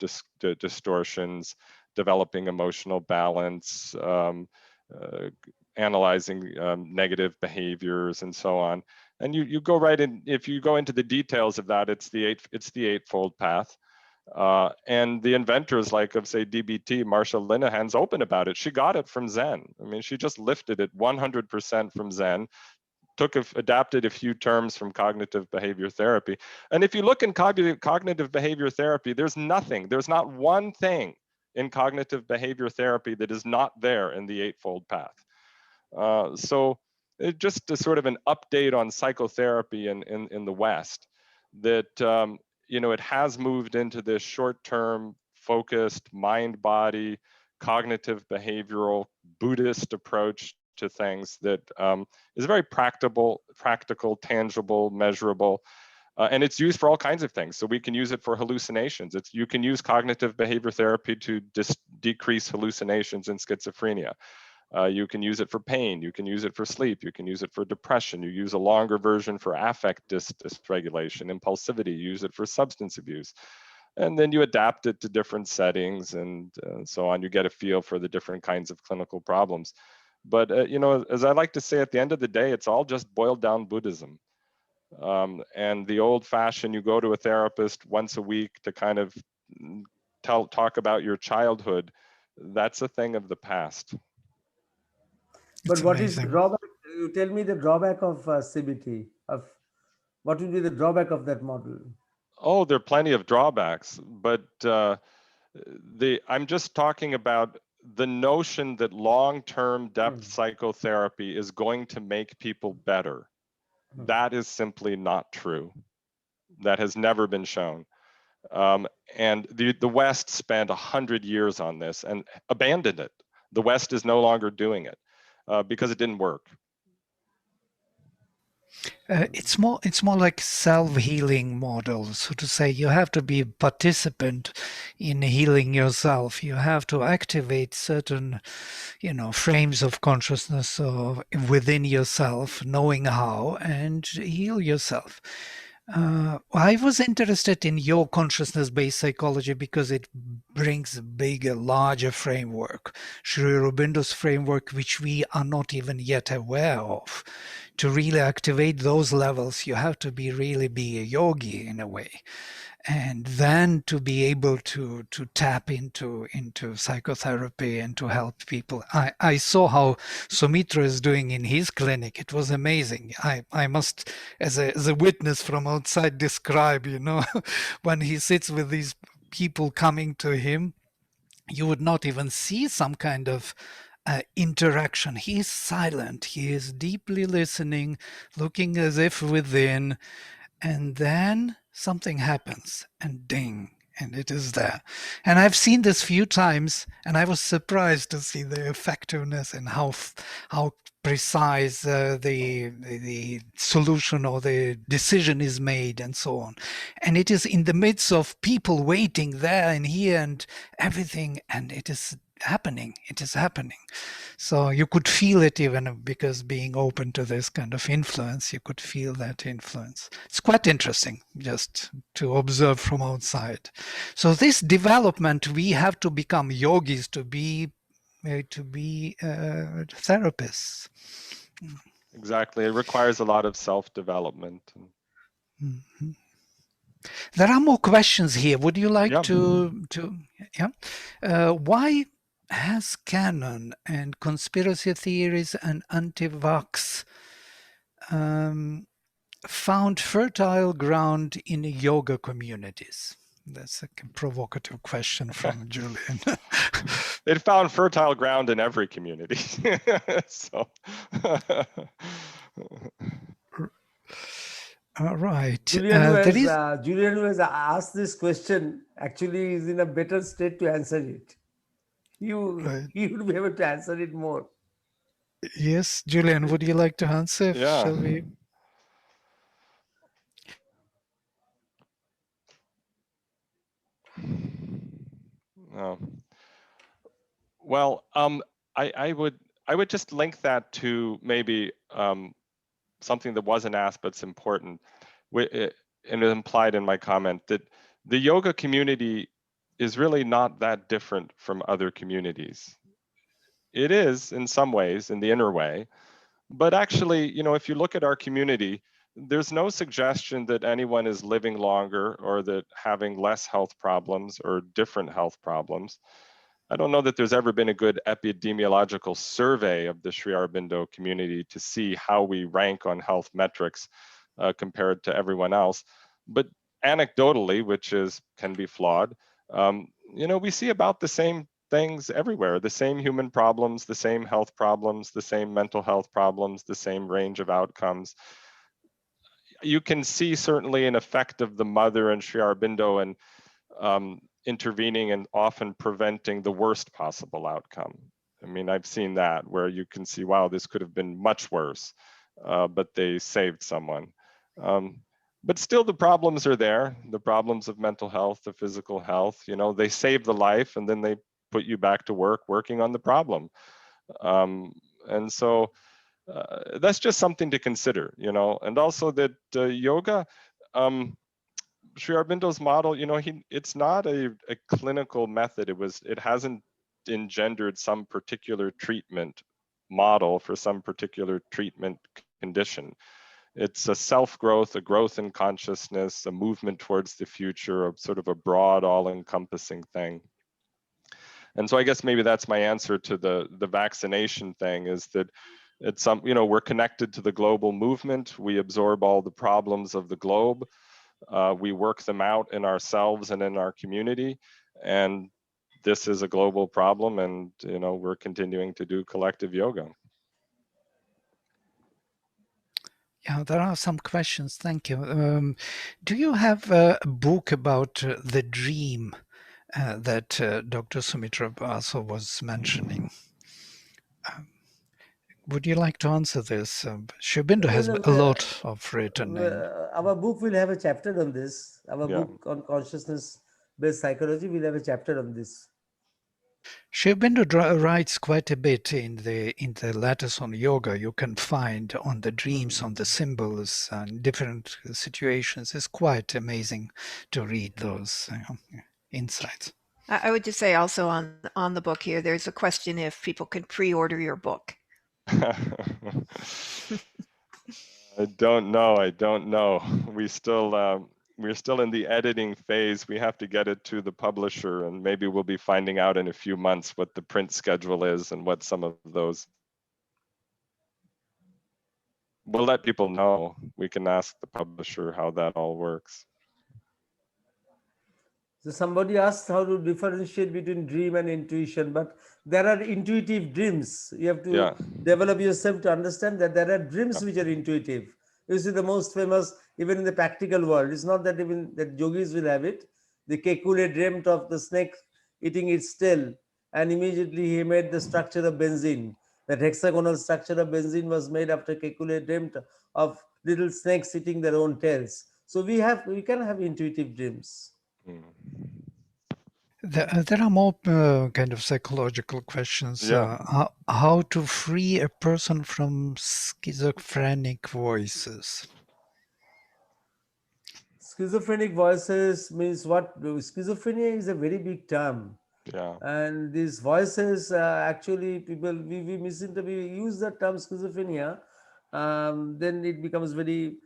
distortions, developing emotional balance, uh, analyzing negative behaviors, and so on. And you go right in. If you go into the details of that, it's the eightfold path. And the inventors, like of say DBT, Marsha Linehan's open about it. She got it from Zen. I mean, she just lifted it 100% from Zen, adapted a few terms from cognitive behavior therapy. And if you look in cognitive behavior therapy, there's not one thing in cognitive behavior therapy that is not there in the Eightfold Path. So just a sort of an update on psychotherapy in the West, that it has moved into this short-term focused mind-body cognitive behavioral Buddhist approach to things that is very practical, tangible, measurable, and it's used for all kinds of things. So we can use it for hallucinations. You can use cognitive behavior therapy to decrease hallucinations in schizophrenia. You can use it for pain. You can use it for sleep. You can use it for depression. You use a longer version for affect dysregulation, impulsivity. You use it for substance abuse. And then you adapt it to different settings and so on. You get a feel for the different kinds of clinical problems. But, as I like to say, at the end of the day, it's all just boiled down Buddhism. And the old fashioned, you go to a therapist once a week to kind of talk about your childhood, that's a thing of the past. But it's what is the amazing. drawback? You tell me the drawback of CBT. Of what will be the drawback of that model? Oh, there are plenty of drawbacks, but I'm just talking about the notion that long-term depth psychotherapy is going to make people better. That is simply not true. That has never been shown. And the West spent 100 years on this and abandoned it. The West is no longer doing it because it didn't work. It's more like self-healing model, so to say. You have to be a participant in healing yourself. You have to activate certain, frames of consciousness within yourself, knowing how, and heal yourself. I was interested in your consciousness-based psychology because it brings a bigger, larger framework, Sri Aurobindo's framework, which we are not even yet aware of. To really activate those levels, you have to really be a yogi in a way. And then to be able to tap into psychotherapy and to help people. I saw how Sumitra is doing in his clinic. It was amazing. I must, as a witness from outside, describe, when he sits with these people coming to him, you would not even see some kind of interaction. He is silent. He is deeply listening, looking as if within, and then something happens and ding, and it is there. And I've seen this few times, and I was surprised to see the effectiveness and how precise the solution or the decision is made and so on. And it is in the midst of people waiting there and here and everything, and it is happening. So you could feel it, even because being open to this kind of influence, you could feel that influence. It's quite interesting just to observe from outside. So this development, we have to become yogis to be therapists. Exactly. It requires a lot of self-development. Mm-hmm. There are more questions here. Would you like to why has canon and conspiracy theories and anti-vax found fertile ground in yoga communities? That's a provocative question from Julian. It found fertile ground in every community. So. All right. Julian, who has asked this question, actually is in a better state to answer it. He would be able to answer it more. Yes, Julian, would you like to answer? Yeah. Shall we? Well, I would just link that to maybe something that wasn't asked but's important, and it implied in my comment that the yoga community is really not that different from other communities. It is in some ways, in the inner way, but actually, if you look at our community, there's no suggestion that anyone is living longer or that having less health problems or different health problems. I don't know that there's ever been a good epidemiological survey of the Sri Aurobindo community to see how we rank on health metrics compared to everyone else. But anecdotally, which can be flawed, we see about the same things everywhere, the same human problems, the same health problems, the same mental health problems, the same range of outcomes. You can see certainly an effect of the mother and Sri Aurobindo and intervening and often preventing the worst possible outcome. I mean, I've seen that where you can see, wow, this could have been much worse, but they saved someone. But still the problems are there, the problems of mental health, the physical health, they save the life and then they put you back to work working on the problem. And so that's just something to consider, and also that yoga, Sri Aurobindo's model, it's not a clinical method. It hasn't engendered some particular treatment model for some particular treatment condition. It's a self-growth, a growth in consciousness, a movement towards the future, a sort of a broad, all-encompassing thing. And so I guess maybe that's my answer to the vaccination thing, is that we're connected to the global movement. We absorb all the problems of the globe. We work them out in ourselves and in our community, and this is a global problem, and we're continuing to do collective yoga. Yeah, there are some questions. Thank you. Do you have a book about the dream that Dr. Sumitra Basum was mentioning? Would you like to answer this? Shubindu has Well, a lot of written in. our book will have a chapter on this. Our Yeah. book on consciousness-based psychology will have a chapter on this. Shubindu writes quite a bit in the letters on yoga. You can find on the dreams, on the symbols, and different situations. It's quite amazing to read those insights. I would just say also on the book here, there's a question if people can pre-order your book. I don't know. We're still in the editing phase. We have to get it to the publisher, and maybe we'll be finding out in a few months what the print schedule is and what some of those. We'll let people know. We can ask the publisher how that all works. So somebody asked how to differentiate between dream and intuition, but there are intuitive dreams. You have to develop yourself to understand that there are dreams which are intuitive. You see, the most famous, even in the practical world, it's not that even that yogis will have it. The Kekule dreamt of the snake eating its tail, and immediately he made the structure of benzene. That hexagonal structure of benzene was made after Kekule dreamt of little snakes eating their own tails. So we can have intuitive dreams. There are more kind of psychological questions. Yeah. How to free a person from schizophrenic voices? Schizophrenic voices means what? Schizophrenia is a very big term. Yeah. And these voices, actually, people, we misinterpret, we use the term schizophrenia, then it becomes very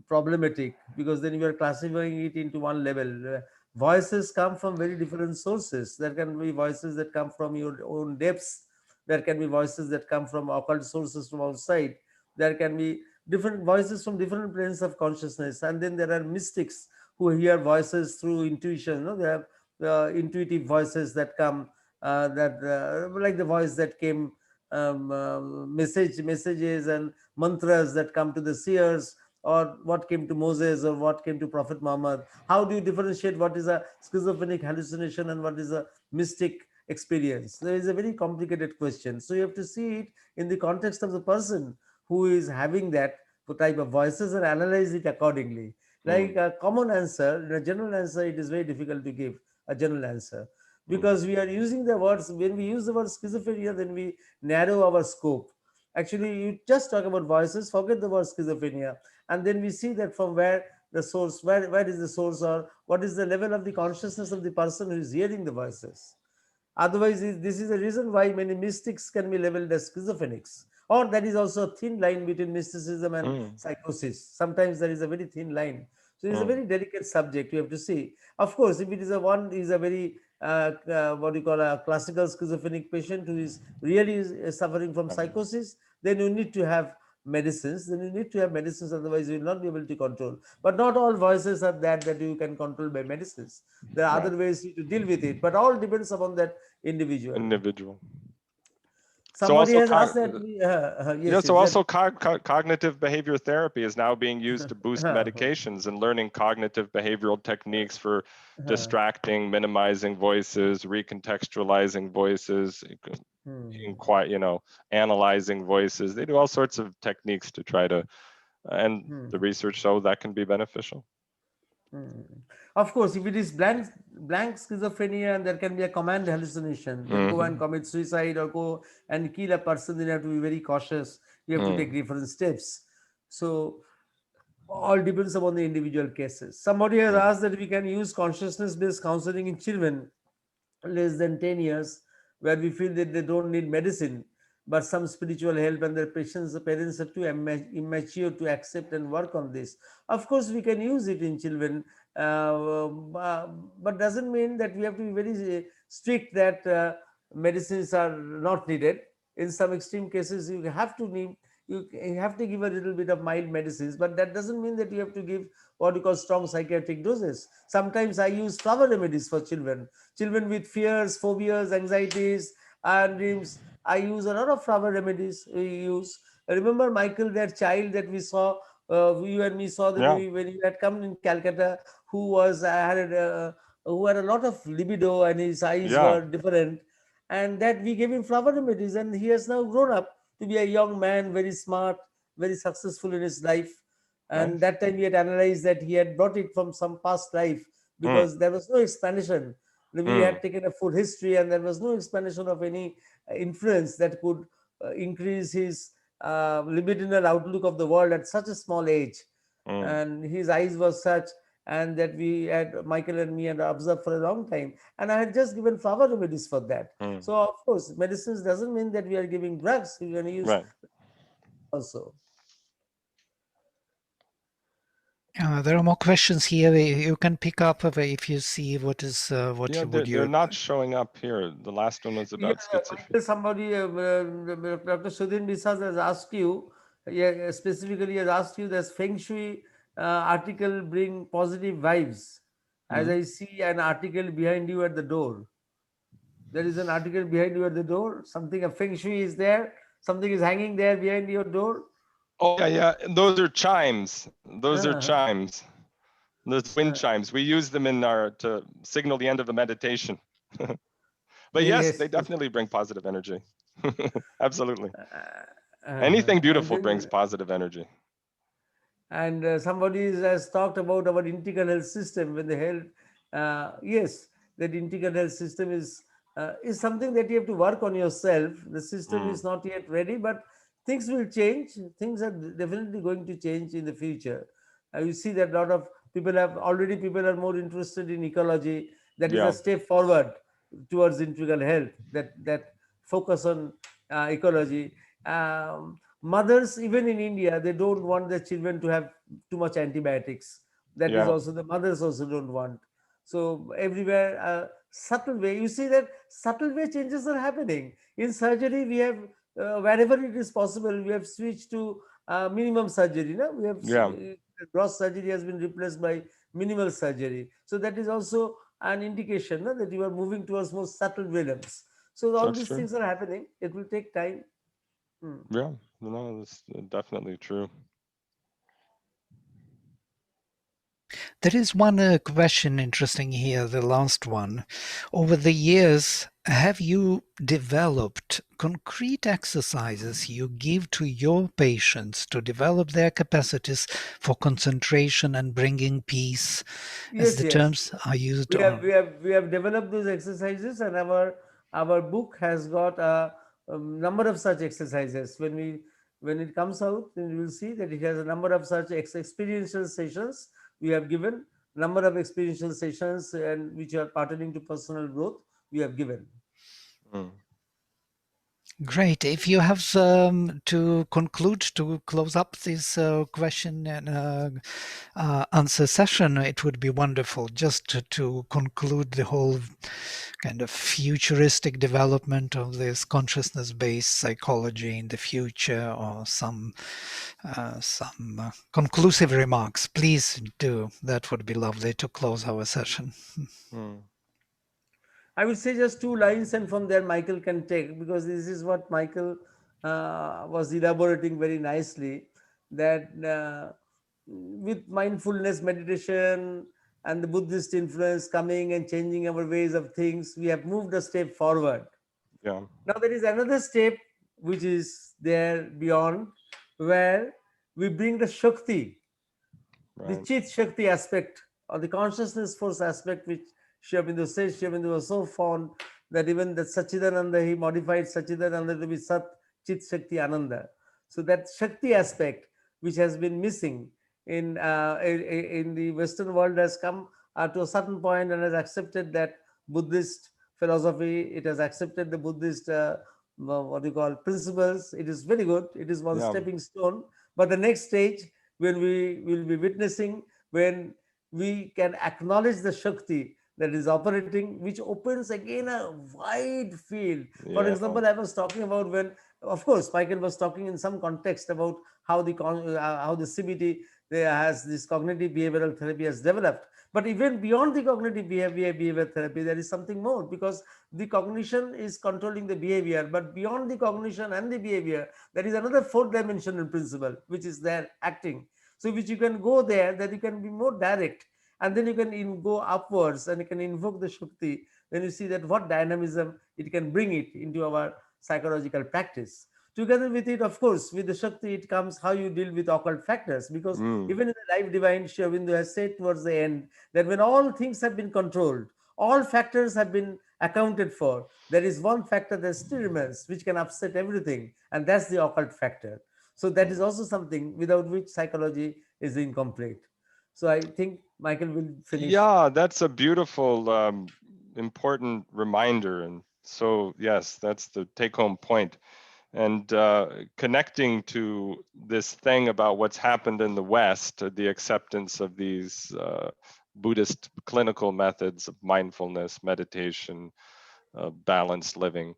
problematic, because then you are classifying it into one level. Voices come from very different sources. There can be voices that come from your own depths. There can be voices that come from occult sources from outside. There can be different voices from different planes of consciousness. And then there are mystics who hear voices through intuition. They have intuitive voices that come, like the voice that came, messages and mantras that come to the seers, or what came to Moses, or what came to Prophet Muhammad. How do you differentiate what is a schizophrenic hallucination and what is a mystic experience? There is a very complicated question. So you have to see it in the context of the person who is having that type of voices and analyze it accordingly. Like a common answer, a general answer, it is very difficult to give a general answer, because we are using the words. When we use the word schizophrenia, then we narrow our scope. Actually, you just talk about voices, forget the word schizophrenia, and then we see that from where the source, where is the source, or what is the level of the consciousness of the person who is hearing the voices. Otherwise, this is the reason why many mystics can be labeled as schizophrenics. Or there is also a thin line between mysticism and psychosis. Sometimes there is a very thin line. So it's a very delicate subject. You have to see. Of course, if it is a very what you call a classical schizophrenic patient who is really suffering from psychosis, then you need to have medicines. Then you need to have medicines. Otherwise, you will not be able to control. But not all voices are that you can control by medicines. There are other ways to deal with it, but all depends upon that individual. So Somebody also, has asked that. Yes, so yes, also cognitive behavior therapy is now being used to boost medications, and learning cognitive behavioral techniques for distracting, minimizing voices, recontextualizing voices, analyzing voices. They do all sorts of techniques to try to, and the research shows that can be beneficial. Of course, if it is blank schizophrenia and there can be a command hallucination, then go and commit suicide or go and kill a person, then you have to be very cautious. You have to take different steps. So all depends upon the individual cases. Somebody has asked that we can use consciousness-based counseling in children less than 10 years, where we feel that they don't need medicine but some spiritual help, and their parents are too immature to accept and work on this. Of course, we can use it in children, but doesn't mean that we have to be very strict that medicines are not needed. In some extreme cases, you have to need, you have to give a little bit of mild medicines, but that doesn't mean that you have to give what you call strong psychiatric doses. Sometimes I use flower remedies for children with fears, phobias, anxieties, and dreams. I use a lot of flower remedies. We use. Remember, Michael, that child that we saw, you and me saw the Yeah, movie when you had come in Calcutta, who was who had a lot of libido and his eyes yeah, were different, and that we gave him flower remedies, and he has now grown up to be a young man, very smart, very successful in his life. And nice. that time we had analyzed that he had brought it from some past life, Mm, because there was no explanation. We mm, had taken a full history, and there was no explanation of any influence that could increase his libidinal outlook of the world at such a small age. mm, And his eyes were such, and that we had, Michael and me, had observed for a long time. And I had just given flower remedies for that. mm. So of course, medicines doesn't mean that we are giving drugs. We can use Right. also. There are more questions here. You can pick up if you see what Yeah, you would they're you. not showing up here. The last one was Yeah, about schizophrenia. Michael, somebody, Dr. Sudhin Biswas has asked you, yeah, specifically has asked you, does Feng Shui article bring positive vibes? As Mhm. I see an article behind you at the door. There is an article behind you at the door. Something, a Feng Shui is there. Something is hanging there behind your door. Oh yeah, yeah. Those are chimes. Those are Uh, chimes. Those wind uh, chimes. We use them in our to signal the end of a meditation. But yes, yes, they yes. definitely bring positive energy. Absolutely. Anything And beautiful then brings positive energy. and somebody has talked about our integral health system when they held, yes, that integral health system is something that you have to work on yourself. The system Mm. is not yet ready, but things will change. Things are definitely going to change in the future. You see that a lot of people are more interested in ecology. That is a Yeah, step forward towards integral health, that focus on ecology. Mothers, even in India, they don't want their children to have too much antibiotics. That is yeah, also, the mothers also don't want. So everywhere, subtle way, you see that subtle way changes are happening. In surgery, we have, wherever it is possible, we have switched to minimum surgery. No? We have yeah. gross surgery has been replaced by minimal surgery. So that is also an indication, no, that you are moving towards more subtle rhythms. So all That's these true. things are happening. It will take time. Hmm. Yeah, no, that's definitely true. There is one question interesting here, the last one. Over the years, have you developed concrete exercises you give to your patients to develop their capacities for concentration and bringing peace, as Yes, the yes. terms are used we have on? we have we have developed those exercises, and our book has got a number of such exercises. When it comes out, then you will see that it has a number of such experiential sessions. We have given number of experiential sessions, and which are pertaining to personal growth, we have given. Mm. Great. If you have to conclude, to close up this question and answer session, it would be wonderful just to conclude the whole kind of futuristic development of this consciousness-based psychology in the future, or some conclusive remarks. Please do. That would be lovely to close our session. Mm. I will say just two lines, and from there Michael can take, because this is what Michael was elaborating very nicely. That with mindfulness meditation and the Buddhist influence coming and changing our ways of things, we have moved a step forward. Yeah, Now there is another step which is there beyond, where we bring the Shakti, the right. Chit Shakti aspect, or the consciousness force aspect, which Sri Aurobindo says. Sri Aurobindo was so fond that even the Sachidananda, he modified Sachidananda to be Sat Chit Shakti Ananda. So that Shakti aspect, which has been missing in the Western world, has come to a certain point and has accepted that Buddhist philosophy. It has accepted the Buddhist what you call principles. It is very good. It is one Yeah, stepping stone. But the next stage, when we will be witnessing, when we can acknowledge the Shakti that is operating, which opens again a wide field. For yeah, example, I was talking about when Of course, Michael was talking in some context about how the CBT has this cognitive behavioral therapy has developed. But even beyond the cognitive behavior therapy, there is something more, because the cognition is controlling the behavior. But beyond the cognition and the behavior, there is another fourth dimensional principle which is there acting. So which you can go there, that you can be more direct, and then you can go upwards and you can invoke the Shakti. Then you see that what dynamism it can bring it into our psychological practice. Together with it, of course, with the Shakti, it comes how you deal with occult factors. Because even in the Life Divine, Sri Aurobindo has said towards the end that when all things have been controlled, all factors have been accounted for, there is one factor that still remains, which can upset everything, and that's the occult factor. So that is also something without which psychology is incomplete. So I think Michael will finish. Yeah, that's a beautiful, important reminder. And so, yes, that's the take-home point. And connecting to this thing about what's happened in the West, the acceptance of these Buddhist clinical methods of mindfulness, meditation, balanced living,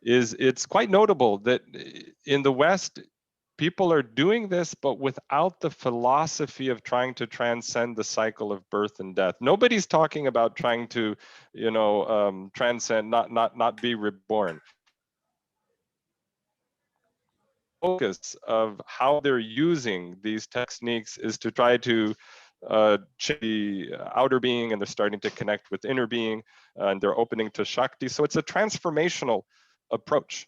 it's quite notable that in the West, people are doing this, but without the philosophy of trying to transcend the cycle of birth and death. Nobody's talking about trying to, transcend, not be reborn. Focus of how they're using these techniques is to try to change the outer being, and they're starting to connect with inner being, and they're opening to Shakti. So it's a transformational approach.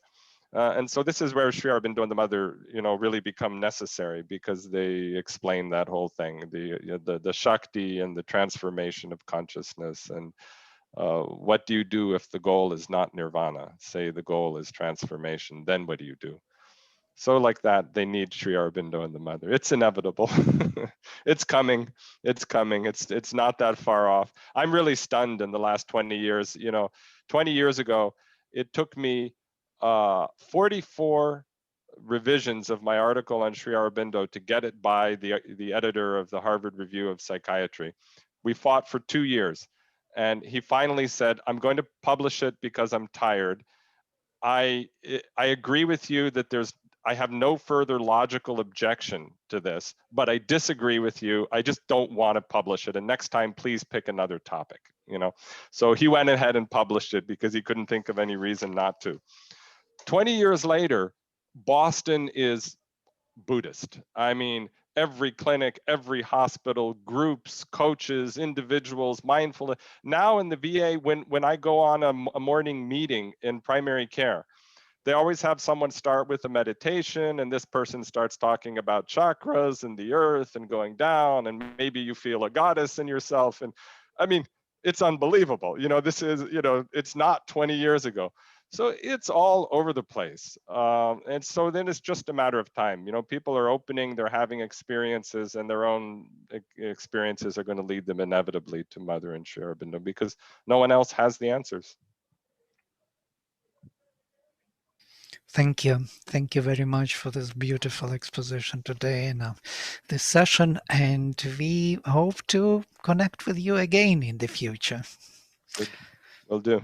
And so this is where Sri Aurobindo and the Mother, really become necessary, because they explain that whole thing, the Shakti and the transformation of consciousness. And what do you do if the goal is not nirvana? Say the goal is transformation, then what do you do? So like that, they need Sri Aurobindo and the Mother. It's inevitable. It's coming. It's coming. It's not that far off. I'm really stunned in the last 20 years. 20 years ago, it took me 44 revisions of my article on Sri Aurobindo to get it by the editor of the Harvard Review of Psychiatry. We fought for 2 years, and he finally said, "I'm going to publish it because I'm tired. I agree with you that I have no further logical objection to this, but I disagree with you. I just don't want to publish it. And next time, please pick another topic." So he went ahead and published it because he couldn't think of any reason not to. 20 years later, Boston is Buddhist. I mean, every clinic, every hospital, groups, coaches, individuals, mindfulness. Now in the VA, when I go on a morning meeting in primary care, they always have someone start with a meditation, and this person starts talking about chakras and the earth and going down, and maybe you feel a goddess in yourself. And I mean, it's unbelievable. This is, it's not 20 years ago. So it's all over the place. And so then it's just a matter of time. People are opening, they're having experiences, and their own experiences are going to lead them inevitably to Mother and Sri Aurobindo, because no one else has the answers. Thank you. Thank you very much for this beautiful exposition today in this session. And we hope to connect with you again in the future. Good. Will do.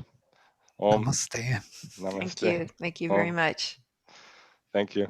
Namaste. Namaste. Thank you. Thank you very much. Thank you.